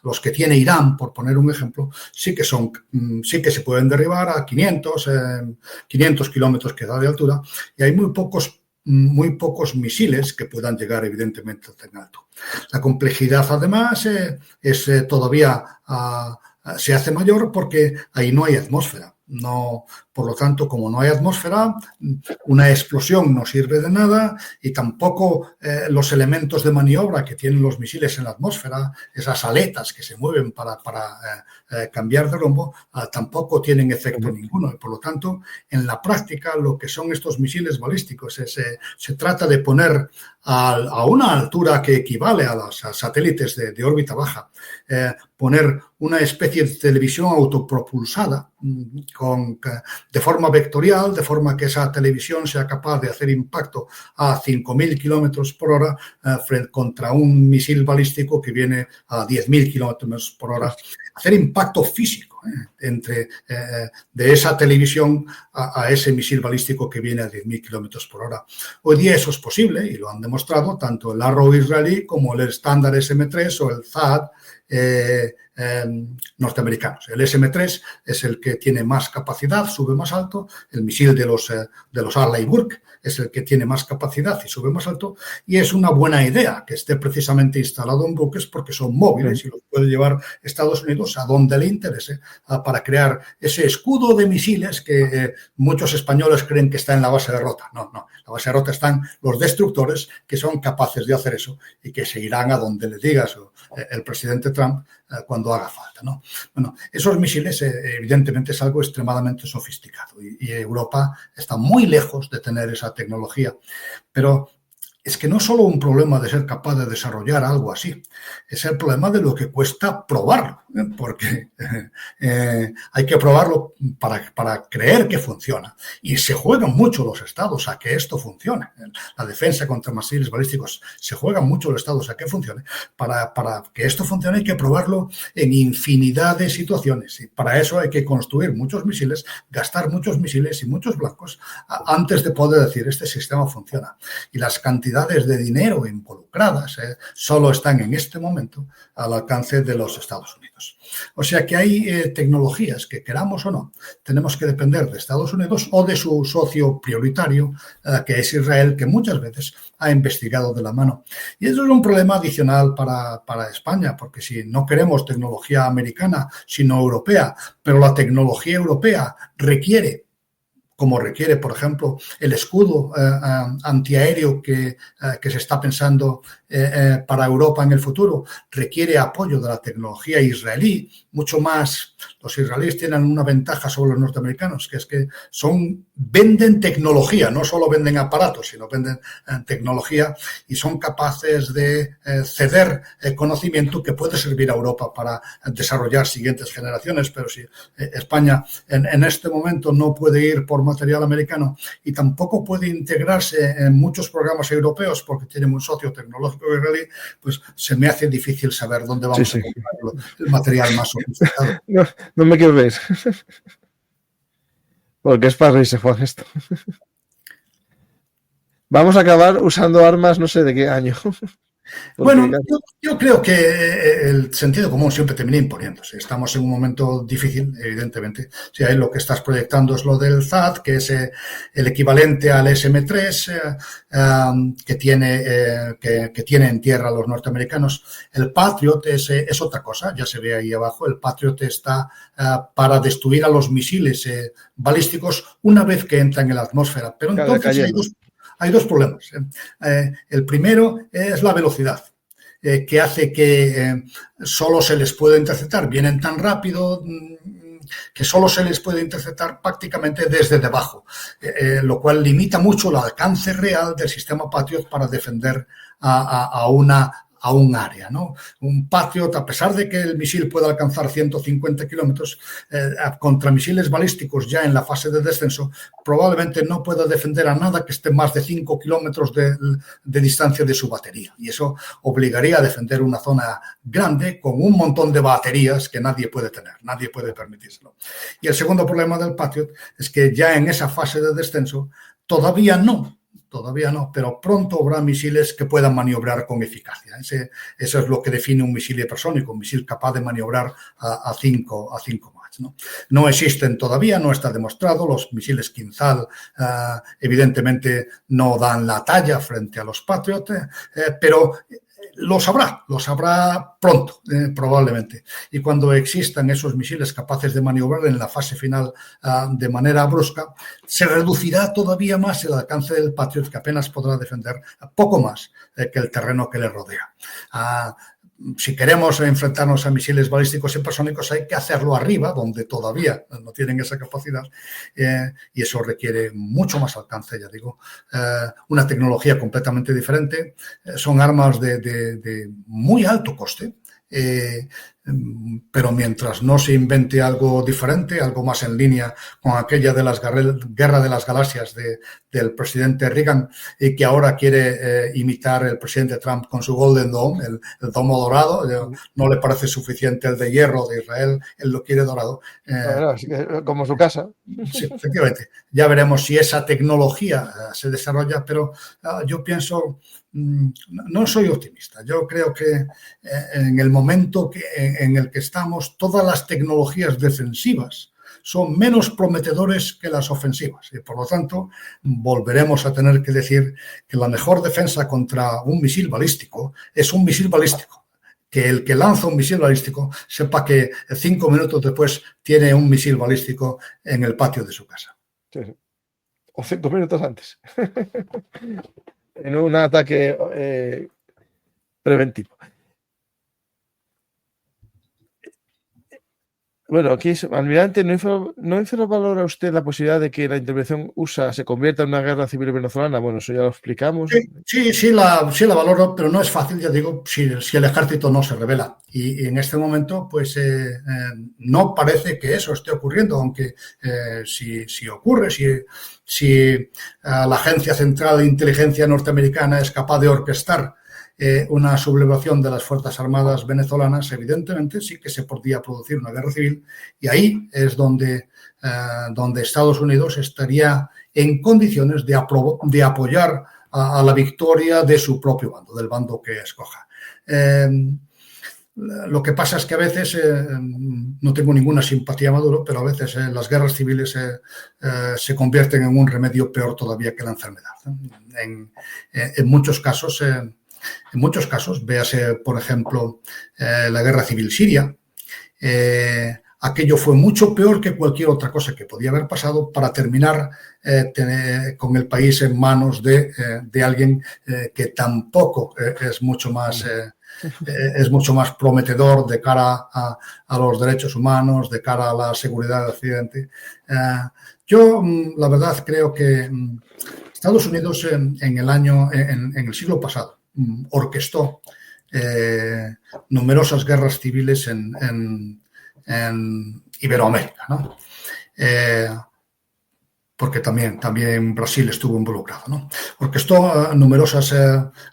los que tiene Irán, por poner un ejemplo, sí que se pueden derribar a 500 kilómetros que da de altura y hay muy pocos misiles que puedan llegar evidentemente tan alto. La complejidad además es todavía se hace mayor porque ahí no hay atmósfera. No, por lo tanto, como no hay atmósfera, una explosión no sirve de nada y tampoco los elementos de maniobra que tienen los misiles en la atmósfera, esas aletas que se mueven para cambiar de rumbo, tampoco tienen efecto ninguno. Y por lo tanto, en la práctica, lo que son estos misiles balísticos se trata de poner a una altura que equivale a los satélites de órbita baja, poner una especie de televisión autopropulsada de forma vectorial, de forma que esa televisión sea capaz de hacer impacto a 5.000 kilómetros por hora contra un misil balístico que viene a 10.000 kilómetros por hora. Hacer impacto físico de esa televisión a ese misil balístico que viene a 10.000 kilómetros por hora. Hoy día eso es posible y lo han demostrado tanto el Arrow israelí como el estándar SM-3 o el THAAD norteamericanos. El SM-3 es el que tiene más capacidad, sube más alto. El misil de los Arleigh Burke es el que tiene más capacidad y sube más alto. Y es una buena idea que esté precisamente instalado en buques porque son móviles y los puede llevar Estados Unidos a donde le interese para crear ese escudo de misiles que muchos españoles creen que está en la base de Rota. No, en la base de Rota están los destructores que son capaces de hacer eso y que seguirán a donde le diga el presidente Trump cuando haga falta, ¿no? Bueno, esos misiles evidentemente es algo extremadamente sofisticado y Europa está muy lejos de tener esa tecnología, pero es que no es solo un problema de ser capaz de desarrollar algo así, es el problema de lo que cuesta probarlo, porque hay que probarlo para creer que funciona. Y se juegan mucho los estados a que esto funcione. La defensa contra misiles balísticos se juegan mucho los estados a que funcione. Para que esto funcione hay que probarlo en infinidad de situaciones. Y para eso hay que construir muchos misiles, gastar muchos misiles y muchos blancos antes de poder decir este sistema funciona. Y las cantidades de dinero involucradas solo están en este momento al alcance de los Estados Unidos. O sea que hay tecnologías que, queramos o no, tenemos que depender de Estados Unidos o de su socio prioritario, que es Israel, que muchas veces ha investigado de la mano. Y eso es un problema adicional para España, porque si no queremos tecnología americana, sino europea, pero la tecnología europea requiere como requiere, por ejemplo, el escudo antiaéreo que se está pensando para Europa en el futuro, requiere apoyo de la tecnología israelí, mucho más. Los israelíes tienen una ventaja sobre los norteamericanos, que es que venden tecnología, no solo venden aparatos, sino venden tecnología y son capaces de ceder conocimiento que puede servir a Europa para desarrollar siguientes generaciones. Pero si España en este momento no puede ir por material americano y tampoco puede integrarse en muchos programas europeos porque tiene un socio tecnológico israelí, pues se me hace difícil saber dónde vamos a comprar el material más sofisticado. No me quiero ver. Porque es para reírse, Juan, esto. Vamos a acabar usando armas, no sé de qué año. Bueno, yo creo que el sentido común siempre termina imponiéndose. Estamos en un momento difícil, evidentemente. Si ahí lo que estás proyectando es lo del THAAD, que es el equivalente al SM-3 que tiene en tierra los norteamericanos. El Patriot es otra cosa, ya se ve ahí abajo. El Patriot está para destruir a los misiles balísticos una vez que entran en la atmósfera. Pero entonces hay dos problemas. El primero es la velocidad, que hace que solo se les pueda interceptar. Vienen tan rápido que solo se les puede interceptar prácticamente desde debajo, lo cual limita mucho el alcance real del sistema Patriot para defender a un área, ¿no? Un Patriot, a pesar de que el misil pueda alcanzar 150 kilómetros, contra misiles balísticos ya en la fase de descenso, probablemente no pueda defender a nada que esté más de 5 kilómetros de distancia de su batería. Y eso obligaría a defender una zona grande con un montón de baterías que nadie puede tener, nadie puede permitírselo. Y el segundo problema del Patriot es que ya en esa fase de descenso todavía no, pero pronto habrá misiles que puedan maniobrar con eficacia. Eso es lo que define un misil hipersónico, un misil capaz de maniobrar a 5 Mach, ¿no? No existen todavía, no está demostrado. Los misiles Kinzhal evidentemente no dan la talla frente a los Patriot, pero lo sabrá pronto, probablemente. Y cuando existan esos misiles capaces de maniobrar en la fase final de manera brusca, se reducirá todavía más el alcance del Patriot, que apenas podrá defender poco más que el terreno que le rodea. Si queremos enfrentarnos a misiles balísticos hipersónicos, hay que hacerlo arriba, donde todavía no tienen esa capacidad, y eso requiere mucho más alcance, ya digo, una tecnología completamente diferente. Son armas de muy alto coste, pero mientras no se invente algo diferente, algo más en línea con aquella de las guerra de las galaxias del presidente Reagan, y que ahora quiere imitar el presidente Trump con su Golden Dome, el domo dorado. No le parece suficiente el de hierro de Israel, él lo quiere dorado. Como su casa. Sí, efectivamente. Ya veremos si esa tecnología se desarrolla, pero yo pienso, no soy optimista. Yo creo que en el momento en el que estamos, todas las tecnologías defensivas son menos prometedores que las ofensivas. Y por lo tanto, volveremos a tener que decir que la mejor defensa contra un misil balístico es un misil balístico. Que el que lanza un misil balístico sepa que 5 minutos después tiene un misil balístico en el patio de su casa. Sí. O 5 minutos antes. En un ataque preventivo. Bueno, aquí, almirante, ¿no infravalora usted la posibilidad de que la intervención USA se convierta en una guerra civil venezolana? Bueno, eso ya lo explicamos. Sí, la valoro, pero no es fácil, ya digo, si el ejército no se revela. Y en este momento, pues no parece que eso esté ocurriendo, aunque si ocurre, si la Agencia Central de Inteligencia norteamericana es capaz de orquestar una sublevación de las Fuerzas Armadas venezolanas, evidentemente sí que se podría producir una guerra civil, y ahí es donde Estados Unidos estaría en condiciones de apoyar a la victoria de su propio bando, del bando que escoja. Lo que pasa es que a veces, no tengo ninguna simpatía a Maduro, pero a veces las guerras civiles se convierten en un remedio peor todavía que la enfermedad. En muchos casos, véase, por ejemplo, la guerra civil siria, aquello fue mucho peor que cualquier otra cosa que podía haber pasado para terminar con el país en manos de alguien que tampoco es mucho más prometedor de cara a los derechos humanos, de cara a la seguridad del Occidente. Yo, la verdad, creo que Estados Unidos en el siglo pasado orquestó numerosas guerras civiles en Iberoamérica, ¿no? Porque también Brasil estuvo involucrado, ¿no? Orquestó numerosos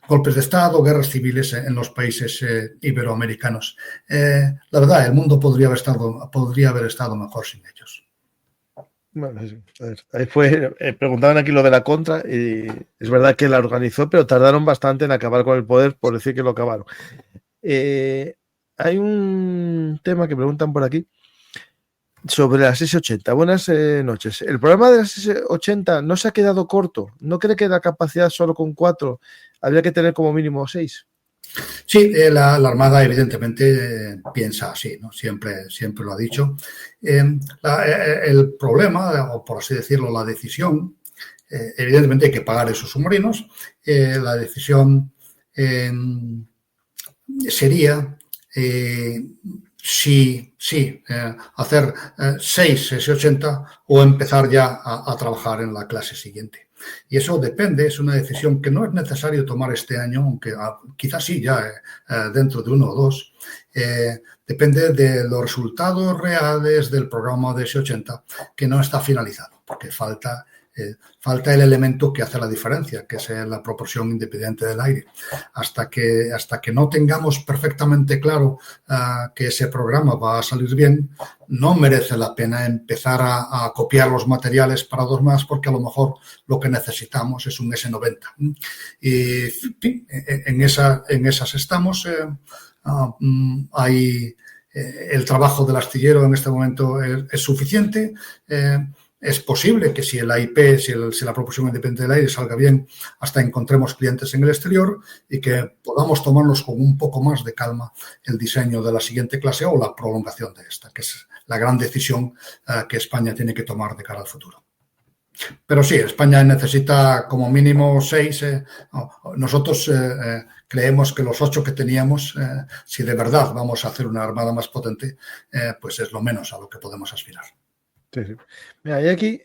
golpes de Estado, guerras civiles en los países iberoamericanos. La verdad, el mundo podría haber estado mejor sin ellos. Bueno, ahí fue, preguntaban aquí lo de la contra y es verdad que la organizó, pero tardaron bastante en acabar con el poder, por decir que lo acabaron. Hay un tema que preguntan por aquí sobre las S-80. Buenas noches. ¿El programa de las S-80 no se ha quedado corto? ¿No cree que la capacidad solo con 4 habría que tener como mínimo 6? Sí, la Armada evidentemente piensa así, ¿no? Siempre lo ha dicho. El problema, o por así decirlo, la decisión, evidentemente hay que pagar esos submarinos. La decisión sería hacer 6 S-80 o empezar ya a trabajar en la clase siguiente. Y eso depende, es una decisión que no es necesario tomar este año, aunque quizás sí ya dentro de 1 o 2. Depende de los resultados reales del programa de S-80, que no está finalizado, porque falta el elemento que hace la diferencia, que es la proporción independiente del aire. Hasta que no tengamos perfectamente claro que ese programa va a salir bien, no merece la pena empezar a copiar los materiales para 2 más, porque a lo mejor lo que necesitamos es un S-90. Y en esas estamos. Hay el trabajo del astillero en este momento es suficiente. Es posible que si el AIP, si la propulsión independiente del aire salga bien, hasta encontremos clientes en el exterior y que podamos tomarnos con un poco más de calma el diseño de la siguiente clase o la prolongación de esta, que es la gran decisión que España tiene que tomar de cara al futuro. Pero sí, España necesita como mínimo 6. Nosotros creemos que los 8 que teníamos, si de verdad vamos a hacer una armada más potente, pues es lo menos a lo que podemos aspirar. Sí. Mira, hay aquí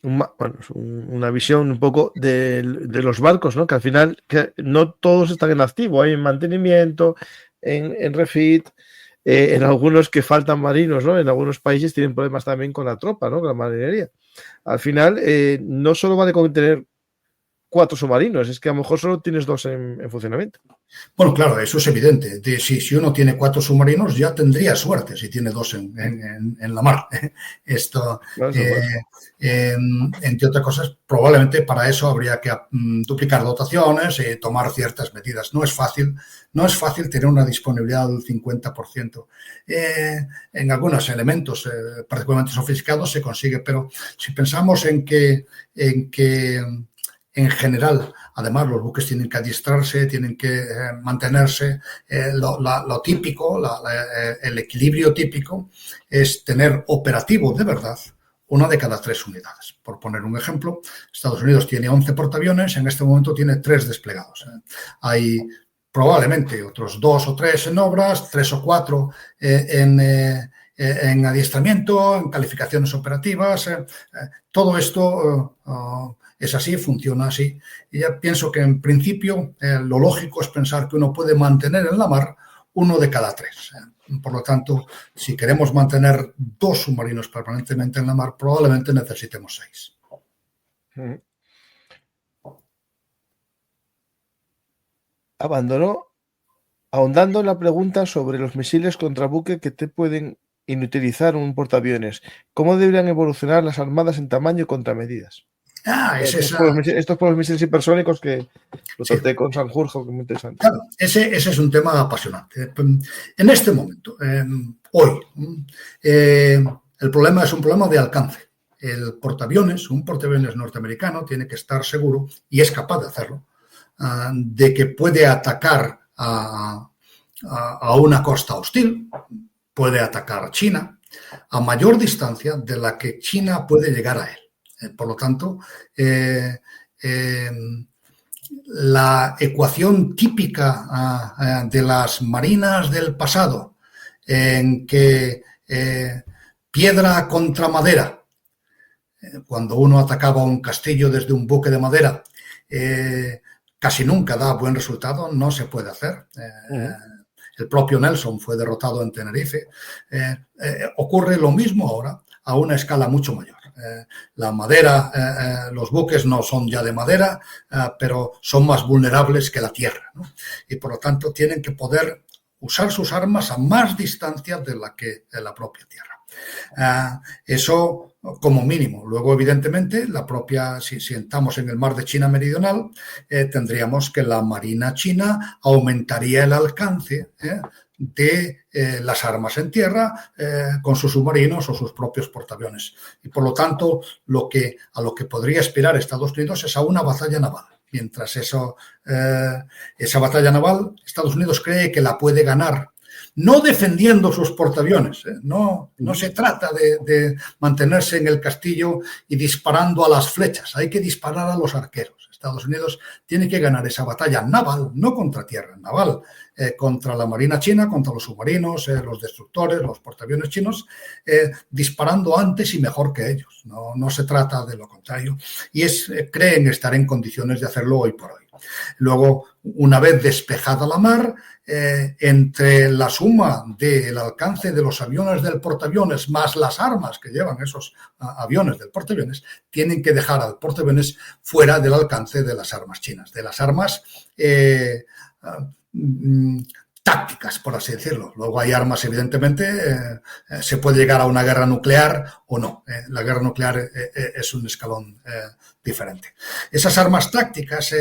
una visión un poco de los barcos, ¿no? Que al final que no todos están en activo, hay en mantenimiento, en refit, en algunos que faltan marinos, ¿no? En algunos países tienen problemas también con la tropa, ¿no? Con la marinería. Al final, no solo vale con tener 4 submarinos, es que a lo mejor solo tienes 2 en funcionamiento. Bueno, claro, eso es evidente. Si uno tiene 4 submarinos, ya tendría suerte si tiene 2 en la mar. Esto, entre otras cosas, probablemente para eso habría que duplicar dotaciones y tomar ciertas medidas. No es fácil tener una disponibilidad del 50%. En algunos elementos particularmente sofisticados se consigue, pero si pensamos en que en general, además, los buques tienen que adiestrarse, tienen que mantenerse. Lo típico, el equilibrio típico es tener operativo de verdad 1 de cada 3 unidades. Por poner un ejemplo, Estados Unidos tiene 11 portaaviones, en este momento tiene 3 desplegados. Hay probablemente otros 2 o 3 en obras, 3 o 4 en adiestramiento, en calificaciones operativas. Todo esto es así, funciona así. Y ya pienso que en principio lo lógico es pensar que uno puede mantener en la mar 1 de cada 3. Por lo tanto, si queremos mantener 2 submarinos permanentemente en la mar, probablemente necesitemos 6. Ahondando en la pregunta sobre los misiles contra buque que te pueden inutilizar un portaaviones, ¿cómo deberían evolucionar las armadas en tamaño y contramedidas? Estos por los misiles hipersónicos que lo traté con Sanjurjo, que es muy interesante. Claro, ese es un tema apasionante. En este momento, hoy, el problema es un problema de alcance. Un portaaviones norteamericano tiene que estar seguro, y es capaz de hacerlo, de que puede atacar a una costa hostil, puede atacar a China a mayor distancia de la que China puede llegar a él. Por lo tanto, la ecuación típica de las marinas del pasado, en que piedra contra madera, cuando uno atacaba un castillo desde un buque de madera, casi nunca da buen resultado, no se puede hacer. El propio Nelson fue derrotado en Tenerife. Ocurre lo mismo ahora a una escala mucho mayor. La madera, los buques no son ya de madera, pero son más vulnerables que la tierra, ¿no? Y por lo tanto tienen que poder usar sus armas a más distancia de la que la propia tierra. Eso como mínimo. Luego, evidentemente, si estamos en el mar de China Meridional, tendríamos que la marina china aumentaría el alcance de las armas en tierra con sus submarinos o sus propios portaaviones. Y por lo tanto, a lo que podría aspirar Estados Unidos es a una batalla naval. Mientras esa batalla naval, Estados Unidos cree que la puede ganar, no defendiendo sus portaaviones. No se trata de mantenerse en el castillo y disparando a las flechas. Hay que disparar a los arqueros. Estados Unidos tiene que ganar esa batalla naval, no contra tierra, naval, contra la marina china, contra los submarinos, los destructores, los portaaviones chinos, disparando antes y mejor que ellos. No se trata de lo contrario. Y creen estar en condiciones de hacerlo hoy por hoy. Luego, una vez despejada la mar, entre la suma del alcance de los aviones del portaaviones más las armas que llevan esos aviones del portaaviones, tienen que dejar al portaaviones fuera del alcance de las armas chinas, de las armas tácticas, por así decirlo. Luego hay armas, evidentemente, se puede llegar a una guerra nuclear o no. La guerra nuclear es un escalón diferente. Esas armas tácticas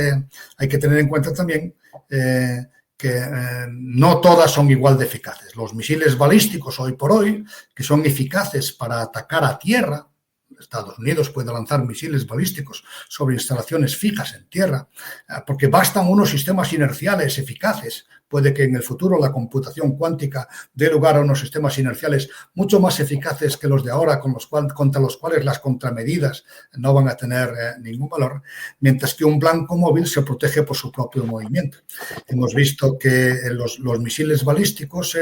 hay que tener en cuenta también que no todas son igual de eficaces. Los misiles balísticos hoy por hoy, que son eficaces para atacar a tierra, Estados Unidos puede lanzar misiles balísticos sobre instalaciones fijas en tierra, porque bastan unos sistemas inerciales eficaces. Puede que en el futuro la computación cuántica dé lugar a unos sistemas inerciales mucho más eficaces que los de ahora, contra los cuales las contramedidas no van a tener ningún valor, mientras que un blanco móvil se protege por su propio movimiento. Hemos visto que los misiles balísticos,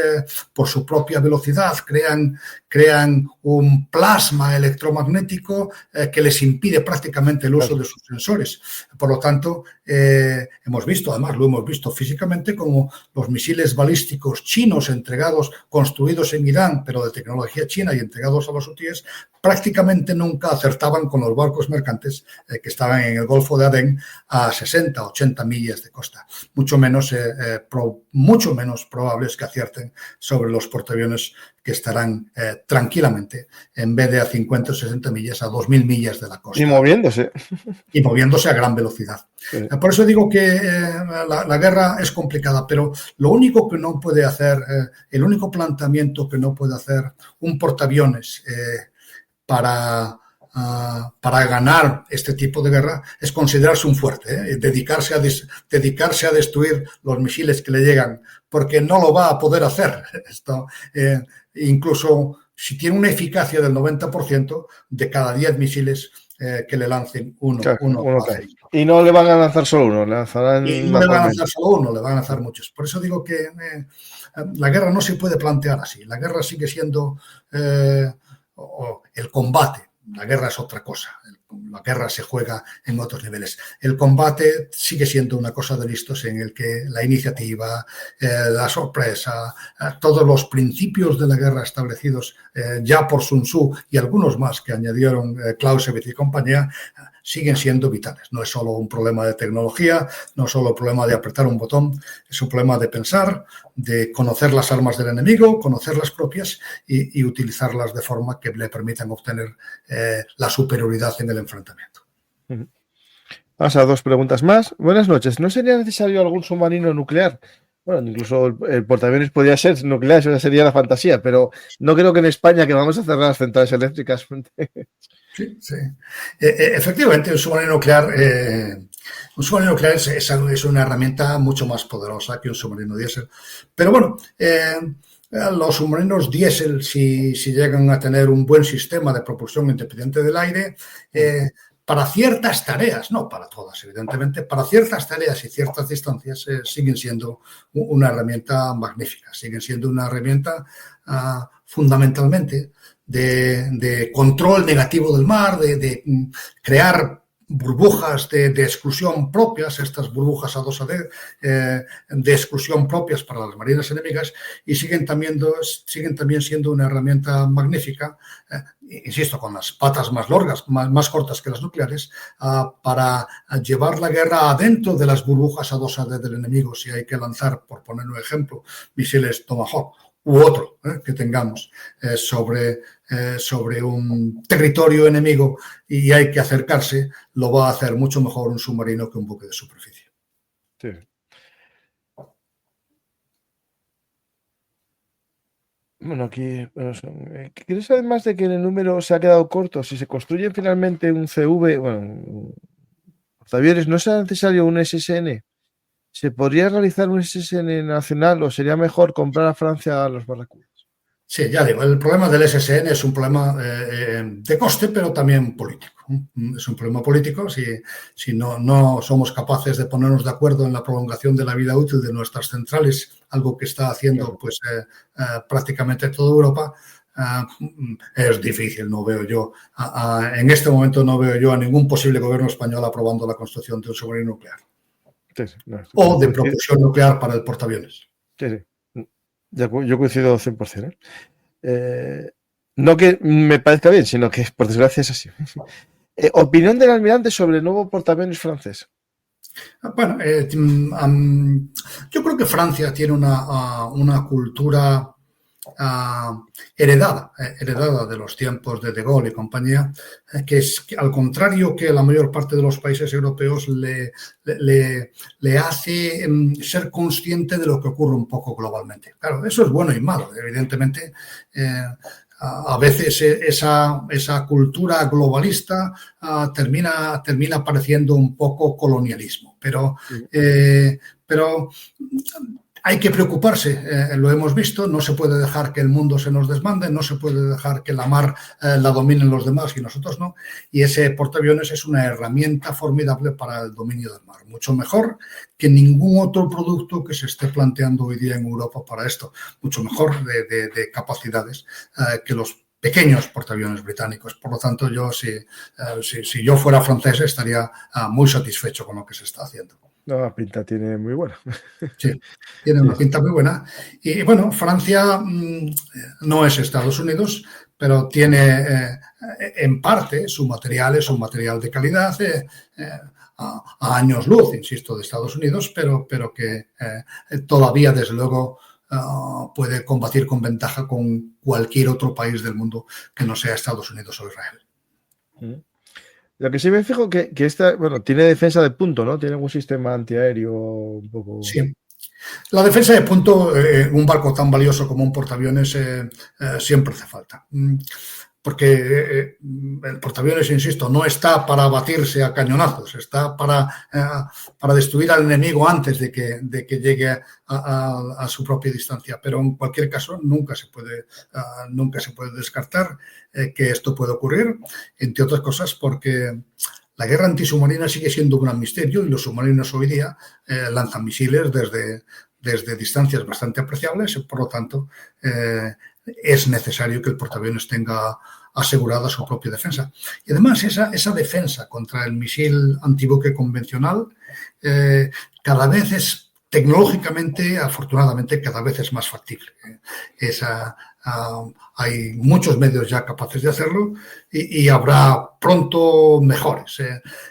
por su propia velocidad, crean un plasma electromagnético que les impide prácticamente el uso de sus sensores. Por lo tanto, hemos visto, además lo hemos visto físicamente, como los misiles balísticos chinos construidos en Irán, pero de tecnología china y entregados a los hutíes, prácticamente nunca acertaban con los barcos mercantes que estaban en el Golfo de Adén a 60, 80 millas de costa. Mucho menos probables que acierten sobre los portaaviones que estarán tranquilamente, en vez de a 50 o 60 millas, a 2.000 millas de la costa. Y moviéndose. Y moviéndose a gran velocidad. Sí. Por eso digo que la guerra es complicada, pero lo único que no puede hacer, el único planteamiento que no puede hacer un portaaviones para ganar este tipo de guerra es considerarse un fuerte, dedicarse a destruir los misiles que le llegan, porque no lo va a poder hacer. Incluso si tiene una eficacia del 90%, de cada 10 misiles que le lancen uno y no le van a lanzar solo uno, no le van a lanzar solo uno, le van a lanzar muchos. Por eso digo que la guerra no se puede plantear así. La guerra sigue siendo el combate. La guerra es otra cosa. La guerra se juega en otros niveles. El combate sigue siendo una cosa de listos en el que la iniciativa, la sorpresa, todos los principios de la guerra establecidos ya por Sun Tzu y algunos más que añadieron Clausewitz y compañía, siguen siendo vitales. No es solo un problema de tecnología, no es solo un problema de apretar un botón, es un problema de pensar, de conocer las armas del enemigo, conocer las propias y utilizarlas de forma que le permitan obtener la superioridad en el enfrentamiento. Vamos a 2 preguntas más. Buenas noches. ¿No sería necesario algún submarino nuclear? Bueno, incluso el portaaviones podría ser nuclear, eso sería la fantasía, pero no creo que en España, que vamos a cerrar las centrales eléctricas. Sí. Efectivamente, el submarino nuclear Un submarino nuclear es una herramienta mucho más poderosa que un submarino diésel. Pero bueno, los submarinos diésel, si llegan a tener un buen sistema de propulsión independiente del aire, para ciertas tareas, no para todas, evidentemente, para ciertas tareas y ciertas distancias siguen siendo una herramienta magnífica, siguen siendo una herramienta fundamentalmente de control negativo del mar, de crear burbujas de exclusión propias, estas burbujas A2AD de exclusión propias para las marinas enemigas, y siguen también siendo una herramienta magnífica, insisto, con las patas más largas, más cortas que las nucleares, para llevar la guerra adentro de las burbujas A2AD del enemigo, si hay que lanzar, por poner un ejemplo, misiles Tomahawk u otro que tengamos sobre un territorio enemigo y hay que acercarse, lo va a hacer mucho mejor un submarino que un buque de superficie. Sí. Bueno, aquí, ¿crees además de que el número se ha quedado corto? Si se construye finalmente un CV, bueno, portaaviones, ¿no será necesario un SSN? ¿Se podría realizar un SSN nacional o sería mejor comprar a Francia los barracudas? Sí, ya digo, el problema del SSN es un problema de coste, pero también político. Es un problema político si no somos capaces de ponernos de acuerdo en la prolongación de la vida útil de nuestras centrales, algo que está haciendo pues prácticamente toda Europa. Es difícil, no veo yo, en este momento no veo yo a ningún posible gobierno español aprobando la construcción de un submarino nuclear. Sí, o de propulsión nuclear para el portaaviones. Sí. Yo coincido 100%. No que me parezca bien, sino que por desgracia es así. Opinión del almirante sobre el nuevo portaaviones francés. Bueno, yo creo que Francia tiene una cultura heredada de los tiempos de Gaulle y compañía, que es que, al contrario que la mayor parte de los países europeos, le hace ser consciente de lo que ocurre un poco globalmente. Claro, eso es bueno y malo, evidentemente. A veces esa cultura globalista termina pareciendo un poco colonialismo, pero hay que preocuparse, lo hemos visto, no se puede dejar que el mundo se nos desmande, no se puede dejar que la mar la dominen los demás y nosotros no, y ese portaaviones es una herramienta formidable para el dominio del mar, mucho mejor que ningún otro producto que se esté planteando hoy día en Europa para esto, mucho mejor de capacidades que los pequeños portaaviones británicos. Por lo tanto, yo si yo fuera francés estaría muy satisfecho con lo que se está haciendo. No, la pinta tiene muy buena. Sí, tiene una pinta muy buena. Y bueno, Francia no es Estados Unidos, pero tiene en parte su material es un material de calidad a años luz, insisto, de Estados Unidos, pero que todavía, desde luego, puede combatir con ventaja con cualquier otro país del mundo que no sea Estados Unidos o Israel. Lo que sí me fijo que esta, bueno, tiene defensa de punto, ¿no? Tiene algún sistema antiaéreo un poco... Sí. La defensa de punto, un barco tan valioso como un portaaviones, siempre hace falta. Porque el portaaviones, insisto, no está para batirse a cañonazos, está para destruir al enemigo antes de que llegue a su propia distancia. Pero en cualquier caso, nunca se puede descartar que esto puede ocurrir, entre otras cosas porque la guerra antisubmarina sigue siendo un gran misterio y los submarinos hoy día lanzan misiles desde distancias bastante apreciables, por lo tanto, es necesario que el portaaviones tenga asegurada su propia defensa. Y además, esa defensa contra el misil antibuque convencional cada vez es tecnológicamente, afortunadamente, cada vez es más factible. Hay muchos medios ya capaces de hacerlo y habrá pronto mejores.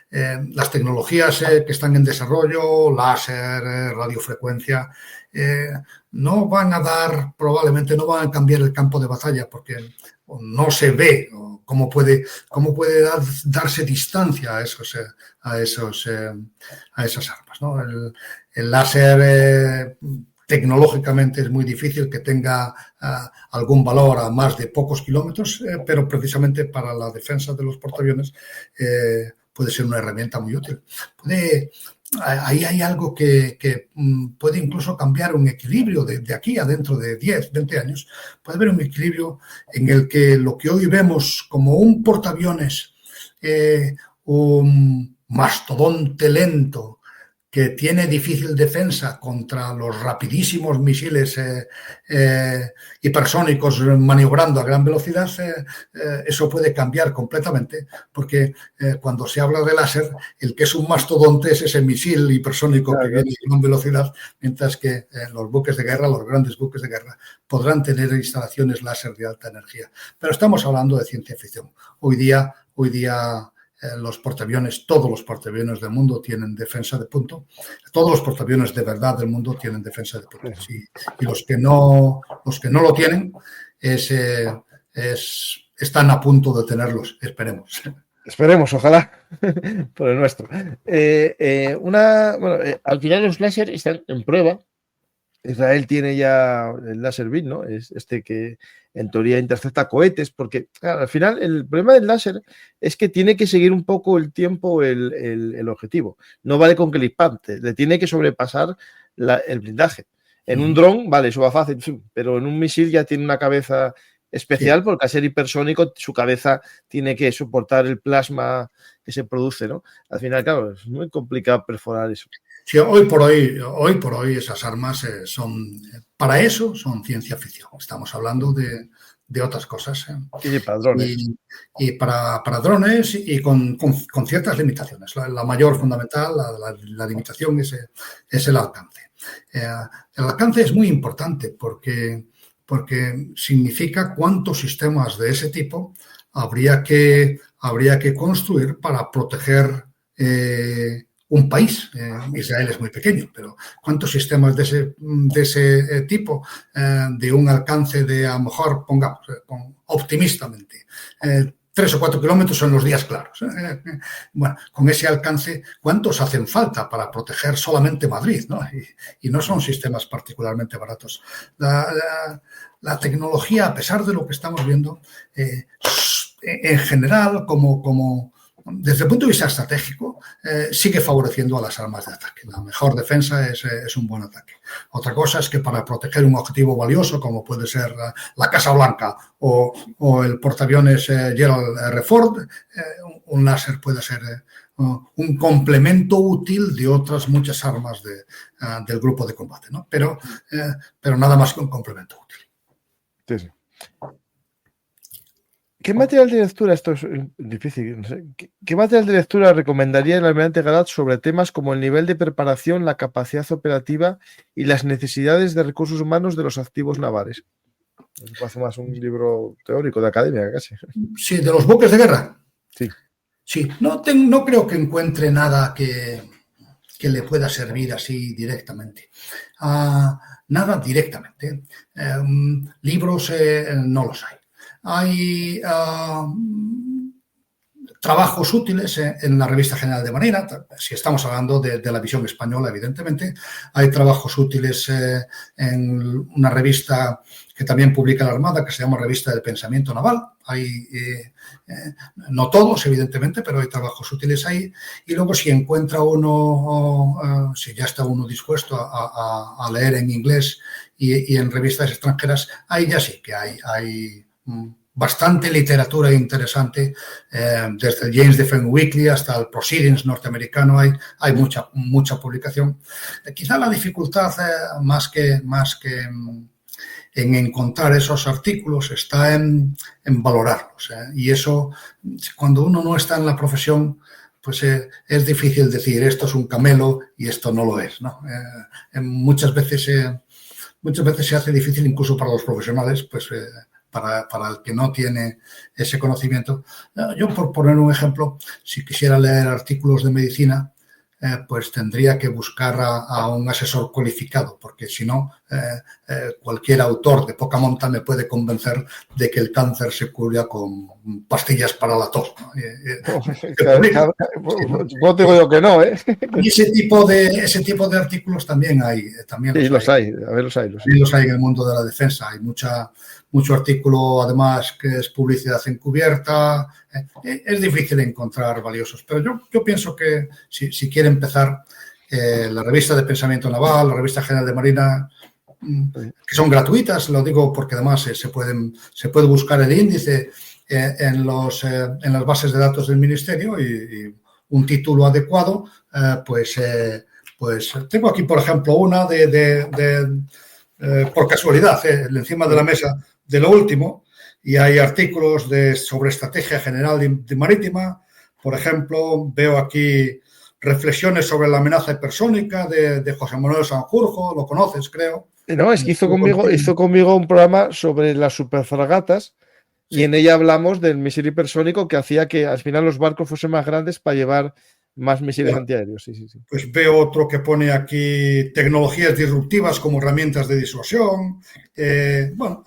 Las tecnologías que están en desarrollo, láser, radiofrecuencia, probablemente no van a cambiar el campo de batalla porque no se ve cómo puede darse distancia a esas armas, ¿no? El láser tecnológicamente es muy difícil que tenga algún valor a más de pocos kilómetros, pero precisamente para la defensa de los portaaviones puede ser una herramienta muy útil. Ahí hay algo que puede incluso cambiar un equilibrio de aquí a dentro de 10, 20 años. Puede haber un equilibrio en el que lo que hoy vemos como un portaaviones, un mastodonte lento, que tiene difícil defensa contra los rapidísimos misiles hipersónicos maniobrando a gran velocidad, eso puede cambiar completamente, porque cuando se habla de láser, el que es un mastodonte es ese misil hipersónico que viene a gran velocidad, mientras que los buques de guerra, los grandes buques de guerra, podrán tener instalaciones láser de alta energía. Pero estamos hablando de ciencia ficción. Hoy día los portaaviones, todos los portaaviones del mundo tienen defensa de punto. Todos los portaaviones de verdad del mundo tienen defensa de punto. Sí. Y los que no lo tienen están a punto de tenerlos, esperemos. Esperemos, ojalá, por el nuestro. Al final los láser están en prueba. Israel tiene ya el láser beam, ¿no? Es que en teoría intercepta cohetes, porque claro, al final el problema del láser es que tiene que seguir un poco el tiempo el objetivo. No vale con que le impacte, le tiene que sobrepasar el blindaje. En un dron, vale, eso va fácil, pero en un misil ya tiene una cabeza especial, porque al ser hipersónico su cabeza tiene que soportar el plasma que se produce, ¿no? Al final, claro, es muy complicado perforar eso. Sí, hoy por hoy esas armas para eso son ciencia ficción. Estamos hablando de otras cosas. Y para drones. Y para drones y con ciertas limitaciones. La mayor fundamental, la limitación es el alcance. El alcance es muy importante porque significa cuántos sistemas de ese tipo habría que construir para proteger un país. Israel es muy pequeño, pero ¿cuántos sistemas de ese tipo, de un alcance de, a lo mejor, pongamos, optimistamente, 3 o 4 kilómetros en los días claros? Bueno, con ese alcance, ¿cuántos hacen falta para proteger solamente Madrid, ¿no? Y no son sistemas particularmente baratos. La tecnología, a pesar de lo que estamos viendo, en general, desde el punto de vista estratégico, sigue favoreciendo a las armas de ataque. La mejor defensa es un buen ataque. Otra cosa es que para proteger un objetivo valioso, como puede ser la Casa Blanca o el portaaviones Gerald R. Ford, un láser puede ser un complemento útil de otras muchas armas del grupo de combate, ¿no? Pero nada más que un complemento útil. Sí. ¿Qué material de lectura, esto es difícil, no sé, ¿qué material de lectura recomendaría el almirante Garat sobre temas como el nivel de preparación, la capacidad operativa y las necesidades de recursos humanos de los activos navales? Hace más un libro teórico de academia, casi. Sí, de los buques de guerra. Sí. Sí, no creo que encuentre nada que le pueda servir así directamente. Nada directamente. Libros no los hay. Hay trabajos útiles en la Revista General de Marina. Si estamos hablando de la visión española, evidentemente. Hay trabajos útiles en una revista que también publica la Armada, que se llama Revista del Pensamiento Naval. Hay, no todos, evidentemente, pero hay trabajos útiles ahí. Y luego, si encuentra uno, si ya está uno dispuesto a leer en inglés y en revistas extranjeras, ahí ya sí que hay bastante literatura interesante, desde el James Defense Weekly hasta el Proceedings norteamericano, hay mucha publicación. Quizá la dificultad, más que en encontrar esos artículos, está en valorarlos. Y eso, cuando uno no está en la profesión, pues es difícil decir esto es un camelo y esto no lo es, ¿no? Muchas veces se hace difícil incluso para los profesionales, pues para el que no tiene ese conocimiento. Yo, por poner un ejemplo, si quisiera leer artículos de medicina, pues tendría que buscar a un asesor cualificado, porque si no, cualquier autor de poca monta me puede convencer de que el cáncer se cura con pastillas para la tos, ¿no? Vos digo yo que no, ¿eh? Y ese tipo de artículos también hay. Sí, los hay. A ver, los hay. Los hay en el mundo de la defensa. Hay mucho artículo, además, que es publicidad encubierta. Es difícil encontrar valiosos. Pero yo pienso que si quiere empezar, la revista de Pensamiento Naval, la revista General de Marina, que son gratuitas, lo digo porque además se puede buscar el índice en las bases de datos del Ministerio y un título adecuado, pues tengo aquí, por ejemplo, una por casualidad, encima de la mesa de lo último, y hay artículos sobre estrategia general de marítima. Por ejemplo, veo aquí reflexiones sobre la amenaza hipersónica de José Manuel Sanjurjo, lo conoces, creo. No, es que hizo conmigo un programa sobre las superfragatas. Sí. Y en ella hablamos del misil hipersónico que hacía que al final los barcos fuesen más grandes para llevar más misiles antiaéreos. Sí. Pues veo otro que pone aquí tecnologías disruptivas como herramientas de disuasión. Bueno,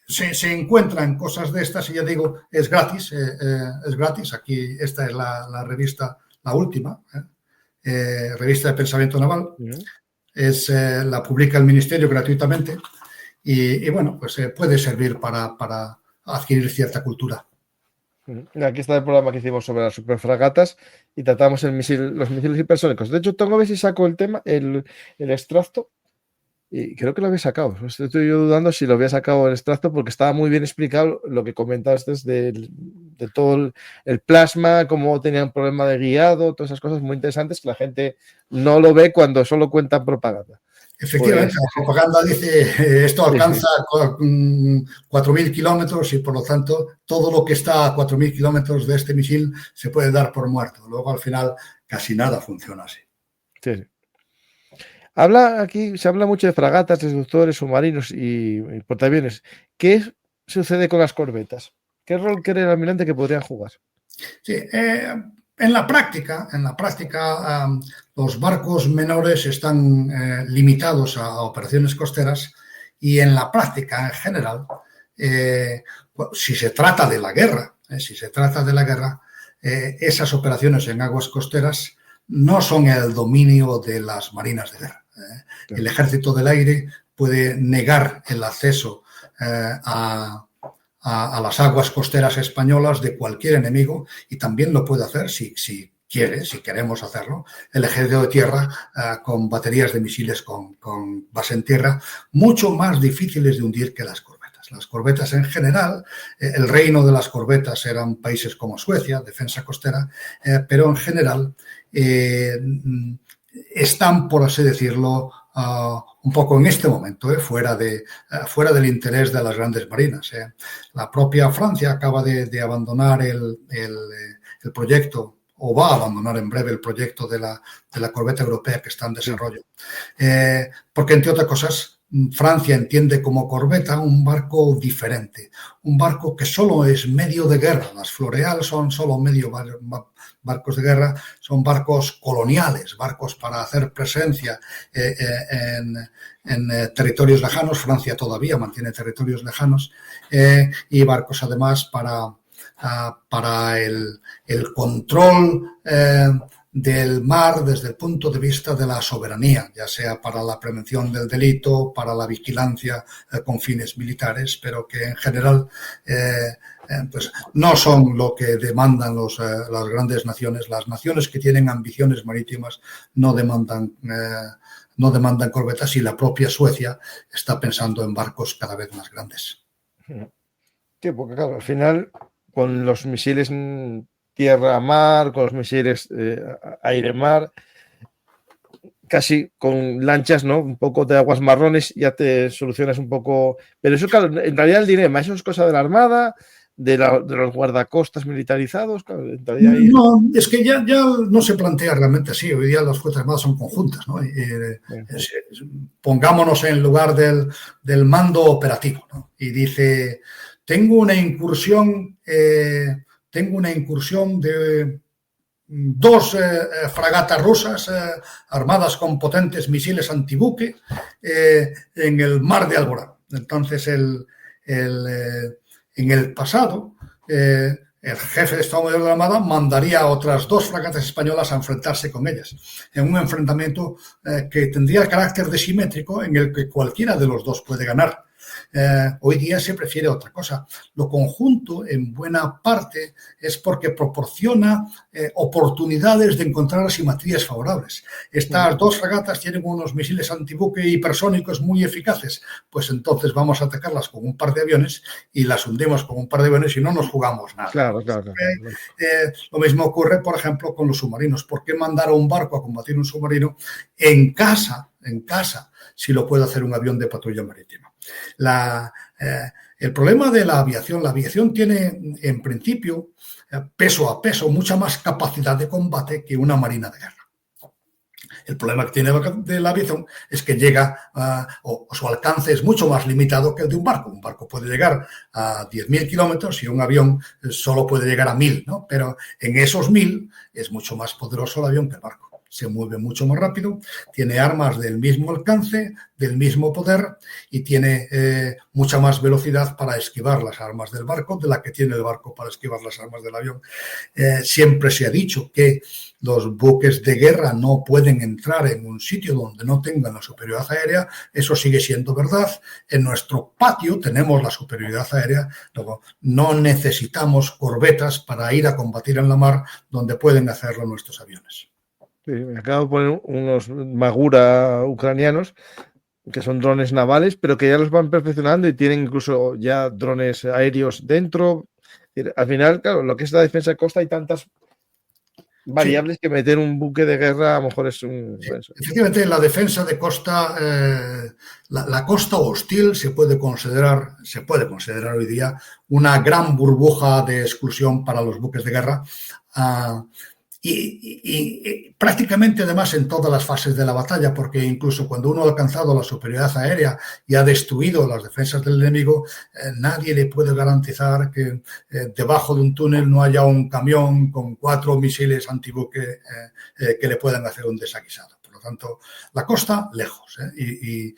se encuentran cosas de estas y ya digo, es gratis. Aquí esta es la revista, la última, revista de Pensamiento Naval. La publica el Ministerio gratuitamente. Y bueno, pues puede servir para adquirir cierta cultura. Aquí está el programa que hicimos sobre las superfragatas y tratamos los misiles hipersónicos. De hecho, tengo que ver si saco el tema, el extracto, y creo que lo había sacado. Estoy yo dudando si lo había sacado el extracto porque estaba muy bien explicado lo que comentabas de todo el plasma, cómo tenían problema de guiado, todas esas cosas muy interesantes que la gente no lo ve cuando solo cuentan propaganda. Efectivamente, la propaganda dice esto alcanza 4.000 kilómetros y por lo tanto todo lo que está a 4.000 kilómetros de este misil se puede dar por muerto. Luego al final casi nada funciona así. Sí. Se habla mucho de fragatas, destructores, submarinos y portaaviones. ¿Qué sucede con las corbetas? ¿Qué rol cree el almirante que podrían jugar? Sí, en la práctica, los barcos menores están limitados a operaciones costeras y en la práctica, en general, si se trata de la guerra, esas operaciones en aguas costeras no son el dominio de las marinas de guerra. El Ejército del Aire puede negar el acceso a las aguas costeras españolas de cualquier enemigo y también lo puede hacer si queremos hacerlo, el Ejército de Tierra con baterías de misiles con base en tierra, mucho más difíciles de hundir que las corbetas. Las corbetas en general, el reino de las corbetas eran países como Suecia, defensa costera, pero en general están, por así decirlo, un poco en este momento, fuera del interés de las grandes marinas. La propia Francia acaba de abandonar el proyecto, o va a abandonar en breve el proyecto de la corbeta europea que está en desarrollo. Porque, entre otras cosas, Francia entiende como corbeta un barco diferente, un barco que solo es medio de guerra. Las Floreal son solo medio barcos de guerra, son barcos coloniales, barcos para hacer presencia en territorios lejanos. Francia todavía mantiene territorios lejanos y barcos además para el control del mar desde el punto de vista de la soberanía, ya sea para la prevención del delito, para la vigilancia con fines militares, pero que en general pues no son lo que demandan las grandes naciones. Las naciones que tienen ambiciones marítimas no demandan corbetas y la propia Suecia está pensando en barcos cada vez más grandes. Sí, porque claro, al final con los misiles tierra-mar, con los misiles aire-mar, casi con lanchas, ¿no? Un poco de aguas marrones ya te solucionas un poco. Pero eso, claro, en realidad el dilema, eso es cosa de la Armada, de los guardacostas militarizados. Claro, ahí... No, es que ya no se plantea realmente así. Hoy día las Fuerzas Armadas son conjuntas, ¿no? Pongámonos en lugar del mando operativo, ¿no? Y dice, tengo una incursión de 2 fragatas rusas armadas con potentes misiles antibuque en el mar de Alborán. Entonces, en el pasado, el jefe de Estado Mayor de la Armada mandaría a otras 2 fragatas españolas a enfrentarse con ellas, en un enfrentamiento que tendría el carácter de simétrico, en el que cualquiera de los 2 puede ganar. Hoy día se prefiere otra cosa. Lo conjunto, en buena parte, es porque proporciona oportunidades de encontrar asimetrías favorables. Estas 2 fragatas tienen unos misiles antibuque hipersónicos muy eficaces, pues entonces vamos a atacarlas con un par de aviones y las hundimos con un par de aviones y no nos jugamos nada. Claro. Lo mismo ocurre, por ejemplo, con los submarinos. ¿Por qué mandar a un barco a combatir un submarino en casa, si lo puede hacer un avión de patrulla marítima? El problema de la aviación tiene, en principio, peso a peso, mucha más capacidad de combate que una marina de guerra. El problema que tiene de la aviación es que llega, o su alcance es mucho más limitado que el de un barco. Un barco puede llegar a 10.000 kilómetros y un avión solo puede llegar a 1.000, ¿no? Pero en esos 1.000 es mucho más poderoso el avión que el barco. Se mueve mucho más rápido, tiene armas del mismo alcance, del mismo poder y tiene mucha más velocidad para esquivar las armas del barco de la que tiene el barco para esquivar las armas del avión. Siempre se ha dicho que los buques de guerra no pueden entrar en un sitio donde no tengan la superioridad aérea. Eso sigue siendo verdad. En nuestro patio tenemos la superioridad aérea. Luego, no necesitamos corbetas para ir a combatir en la mar donde pueden hacerlo nuestros aviones. Sí, me acabo de poner unos Magura ucranianos que son drones navales, pero que ya los van perfeccionando y tienen incluso ya drones aéreos dentro. Al final, claro, lo que es la defensa de costa hay tantas variables que meter un buque de guerra a lo mejor es un... Sí, efectivamente, la defensa de costa, la costa hostil se puede considerar hoy día una gran burbuja de exclusión para los buques de guerra. Y prácticamente además en todas las fases de la batalla, porque incluso cuando uno ha alcanzado la superioridad aérea y ha destruido las defensas del enemigo, nadie le puede garantizar que debajo de un túnel no haya un camión con 4 misiles antibuque que le puedan hacer un desaguisado. Por lo tanto, la costa, lejos. Y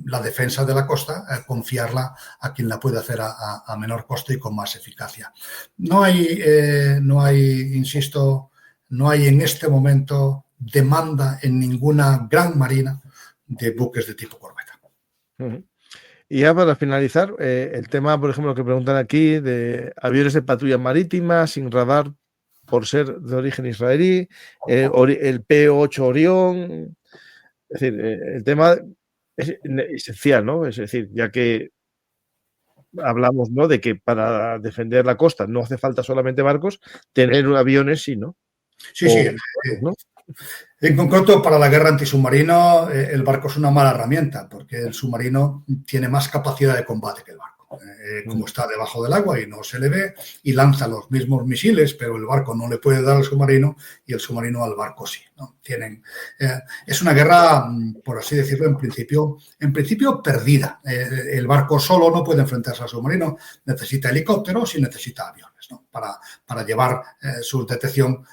la defensa de la costa, confiarla a quien la puede hacer a menor coste y con más eficacia. No hay, insisto, no hay en este momento demanda en ninguna gran marina de buques de tipo corbeta. Y ya para finalizar, el tema, por ejemplo, que preguntan aquí de aviones de patrulla marítima sin radar por ser de origen israelí, el P-8 Orión. Es decir, el tema es esencial, ¿no? Es decir, ya que hablamos, ¿no?, de que para defender la costa no hace falta solamente barcos, tener aviones sí, ¿no? Sí. ¿No? En concreto, para la guerra antisubmarino, el barco es una mala herramienta porque el submarino tiene más capacidad de combate que el barco. Como está debajo del agua y no se le ve y lanza los mismos misiles, pero el barco no le puede dar al submarino y el submarino al barco sí, ¿no? Es una guerra, por así decirlo, en principio perdida. El barco solo no puede enfrentarse al submarino, necesita helicópteros y necesita aviones, ¿no?, para llevar su detección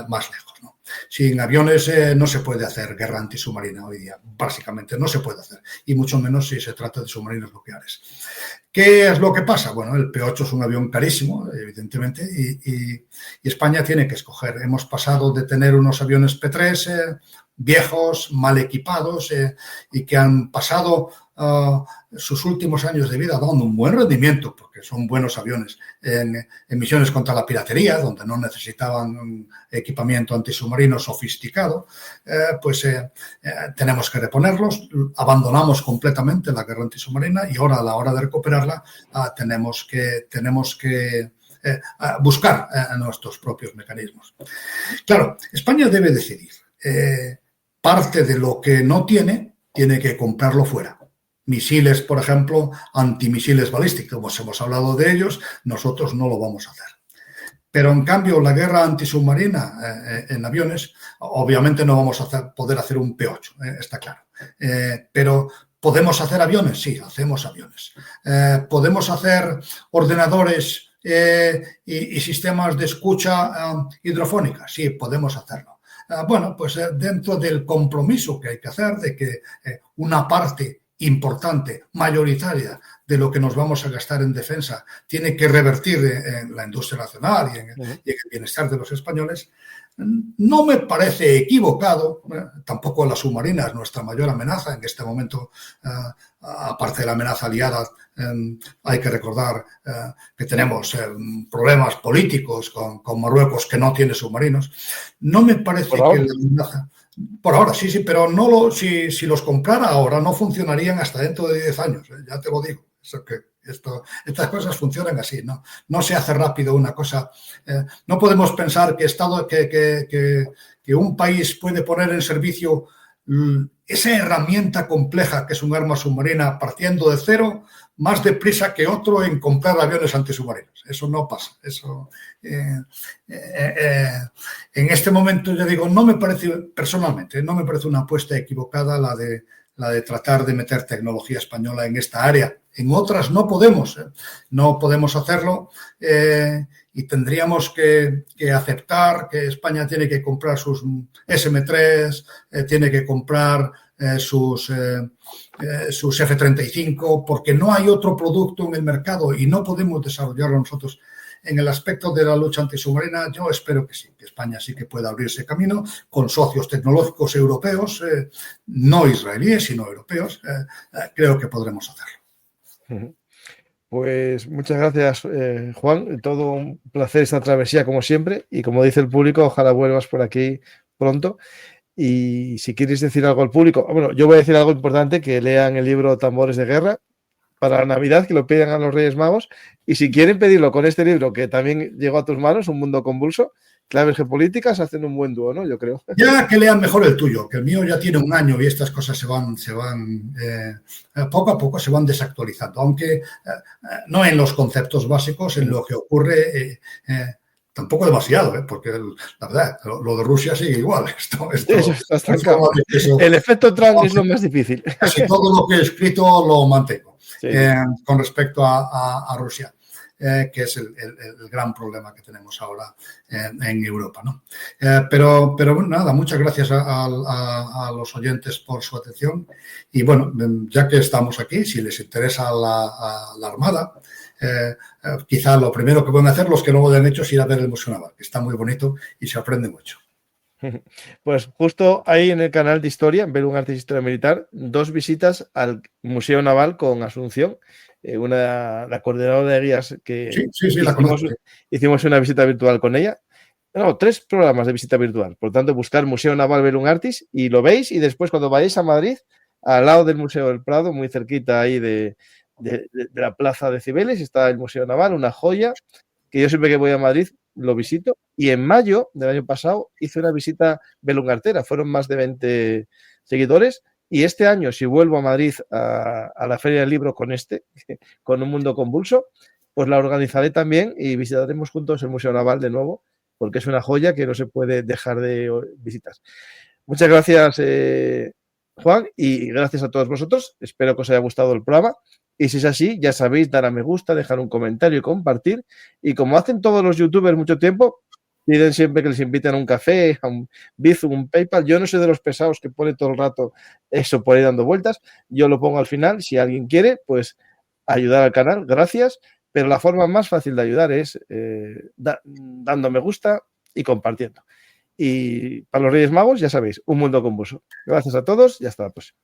más lejos, ¿no? Sin aviones no se puede hacer guerra antisubmarina hoy día, básicamente no se puede hacer, y mucho menos si se trata de submarinos nucleares. ¿Qué es lo que pasa? Bueno, el P-8 es un avión carísimo, evidentemente, y España tiene que escoger. Hemos pasado de tener unos aviones P-3 viejos, mal equipados y que han pasado sus últimos años de vida dando un buen rendimiento, porque son buenos aviones, en misiones contra la piratería, donde no necesitaban un equipamiento antisubmarino sofisticado, tenemos que reponerlos, abandonamos completamente la guerra antisubmarina y ahora a la hora de recuperarla tenemos que buscar nuestros propios mecanismos. Claro, España debe decidir. Parte de lo que no tiene que comprarlo fuera. Misiles, por ejemplo, antimisiles balísticos, como hemos hablado de ellos, nosotros no lo vamos a hacer. Pero, en cambio, la guerra antisubmarina en aviones, obviamente no vamos a poder hacer un P-8, está claro. Pero, ¿podemos hacer aviones? Sí, hacemos aviones. ¿Podemos hacer ordenadores y sistemas de escucha hidrofónica. Sí, podemos hacerlo. Bueno, pues dentro del compromiso que hay que hacer de que una parte importante, mayoritaria, de lo que nos vamos a gastar en defensa tiene que revertir en la industria nacional y en el bienestar de los españoles, no me parece equivocado. Tampoco la submarina es nuestra mayor amenaza en este momento, aparte de la amenaza aliada. Hay que recordar que tenemos problemas políticos con Marruecos, que no tiene submarinos. No me parece que la amenaza... Por ahora, sí, pero no si los comprara ahora no funcionarían hasta dentro de 10 años, ya te lo digo. Estas cosas funcionan así, no se hace rápido una cosa. No podemos pensar que un país puede poner en servicio esa herramienta compleja que es un arma submarina partiendo de cero más deprisa que otro en comprar aviones antisubmarinos. Eso no pasa. En este momento, ya digo, personalmente, no me parece una apuesta equivocada la de tratar de meter tecnología española en esta área. En otras no podemos hacerlo y tendríamos que aceptar que España tiene que comprar sus SM-3, tiene que comprar sus F-35, porque no hay otro producto en el mercado y no podemos desarrollarlo nosotros. En el aspecto de la lucha antisubmarina, yo espero que sí, que España sí que pueda abrirse camino con socios tecnológicos europeos, no israelíes, sino europeos. Creo que podremos hacerlo. Pues muchas gracias, Juan. Todo un placer esta travesía, como siempre. Y como dice el público, ojalá vuelvas por aquí pronto. Y si quieres decir algo al público, bueno, yo voy a decir algo importante, que lean el libro Tambores de Guerra para la Navidad, que lo pidan a los Reyes Magos. Y si quieren pedirlo con este libro, que también llegó a tus manos, Un mundo convulso, claves geopolíticas, hacen un buen dúo, ¿no? Yo creo. Ya que lean mejor el tuyo, que el mío ya tiene un año y estas cosas se van poco a poco se van desactualizando, aunque no en los conceptos básicos, en lo que ocurre, tampoco demasiado, porque la verdad, lo de Rusia sigue igual. El efecto Trump es lo más difícil. Casi todo lo que he escrito lo mantengo, sí, con respecto a Rusia. Que es el gran problema que tenemos ahora en Europa, ¿no? Pero nada, muchas gracias a los oyentes por su atención y bueno, ya que estamos aquí, si les interesa a la Armada, quizá lo primero que pueden hacer los que no lo hayan hecho es ir a ver el Museo Naval, que está muy bonito y se aprende mucho. Pues justo ahí en el canal de Historia, ver un arte Historia Militar, 2 visitas al Museo Naval con Asunción, la coordinadora de guías que hicimos una visita virtual con ella. No, 3 programas de visita virtual. Por tanto, buscar Museo Naval Bellum Artis y lo veis, y después cuando vayáis a Madrid, al lado del Museo del Prado, muy cerquita ahí de la Plaza de Cibeles, está el Museo Naval, una joya, que yo siempre que voy a Madrid lo visito, y en mayo del año pasado hice una visita belungartera, fueron más de 20 seguidores, y este año, si vuelvo a Madrid a la Feria del Libro con Un mundo convulso, pues la organizaré también y visitaremos juntos el Museo Naval de nuevo, porque es una joya que no se puede dejar de visitar. Muchas gracias, Juan, y gracias a todos vosotros. Espero que os haya gustado el programa. Y si es así, ya sabéis, dar a me gusta, dejar un comentario y compartir. Y como hacen todos los youtubers mucho tiempo, piden siempre que les inviten a un café, a un Bizum, un PayPal. Yo no soy de los pesados que pone todo el rato eso por ahí dando vueltas. Yo lo pongo al final. Si alguien quiere, pues ayudar al canal, gracias. Pero la forma más fácil de ayudar es dando me gusta y compartiendo. Y para los Reyes Magos, ya sabéis, Un mundo convulso. Gracias a todos y hasta la próxima.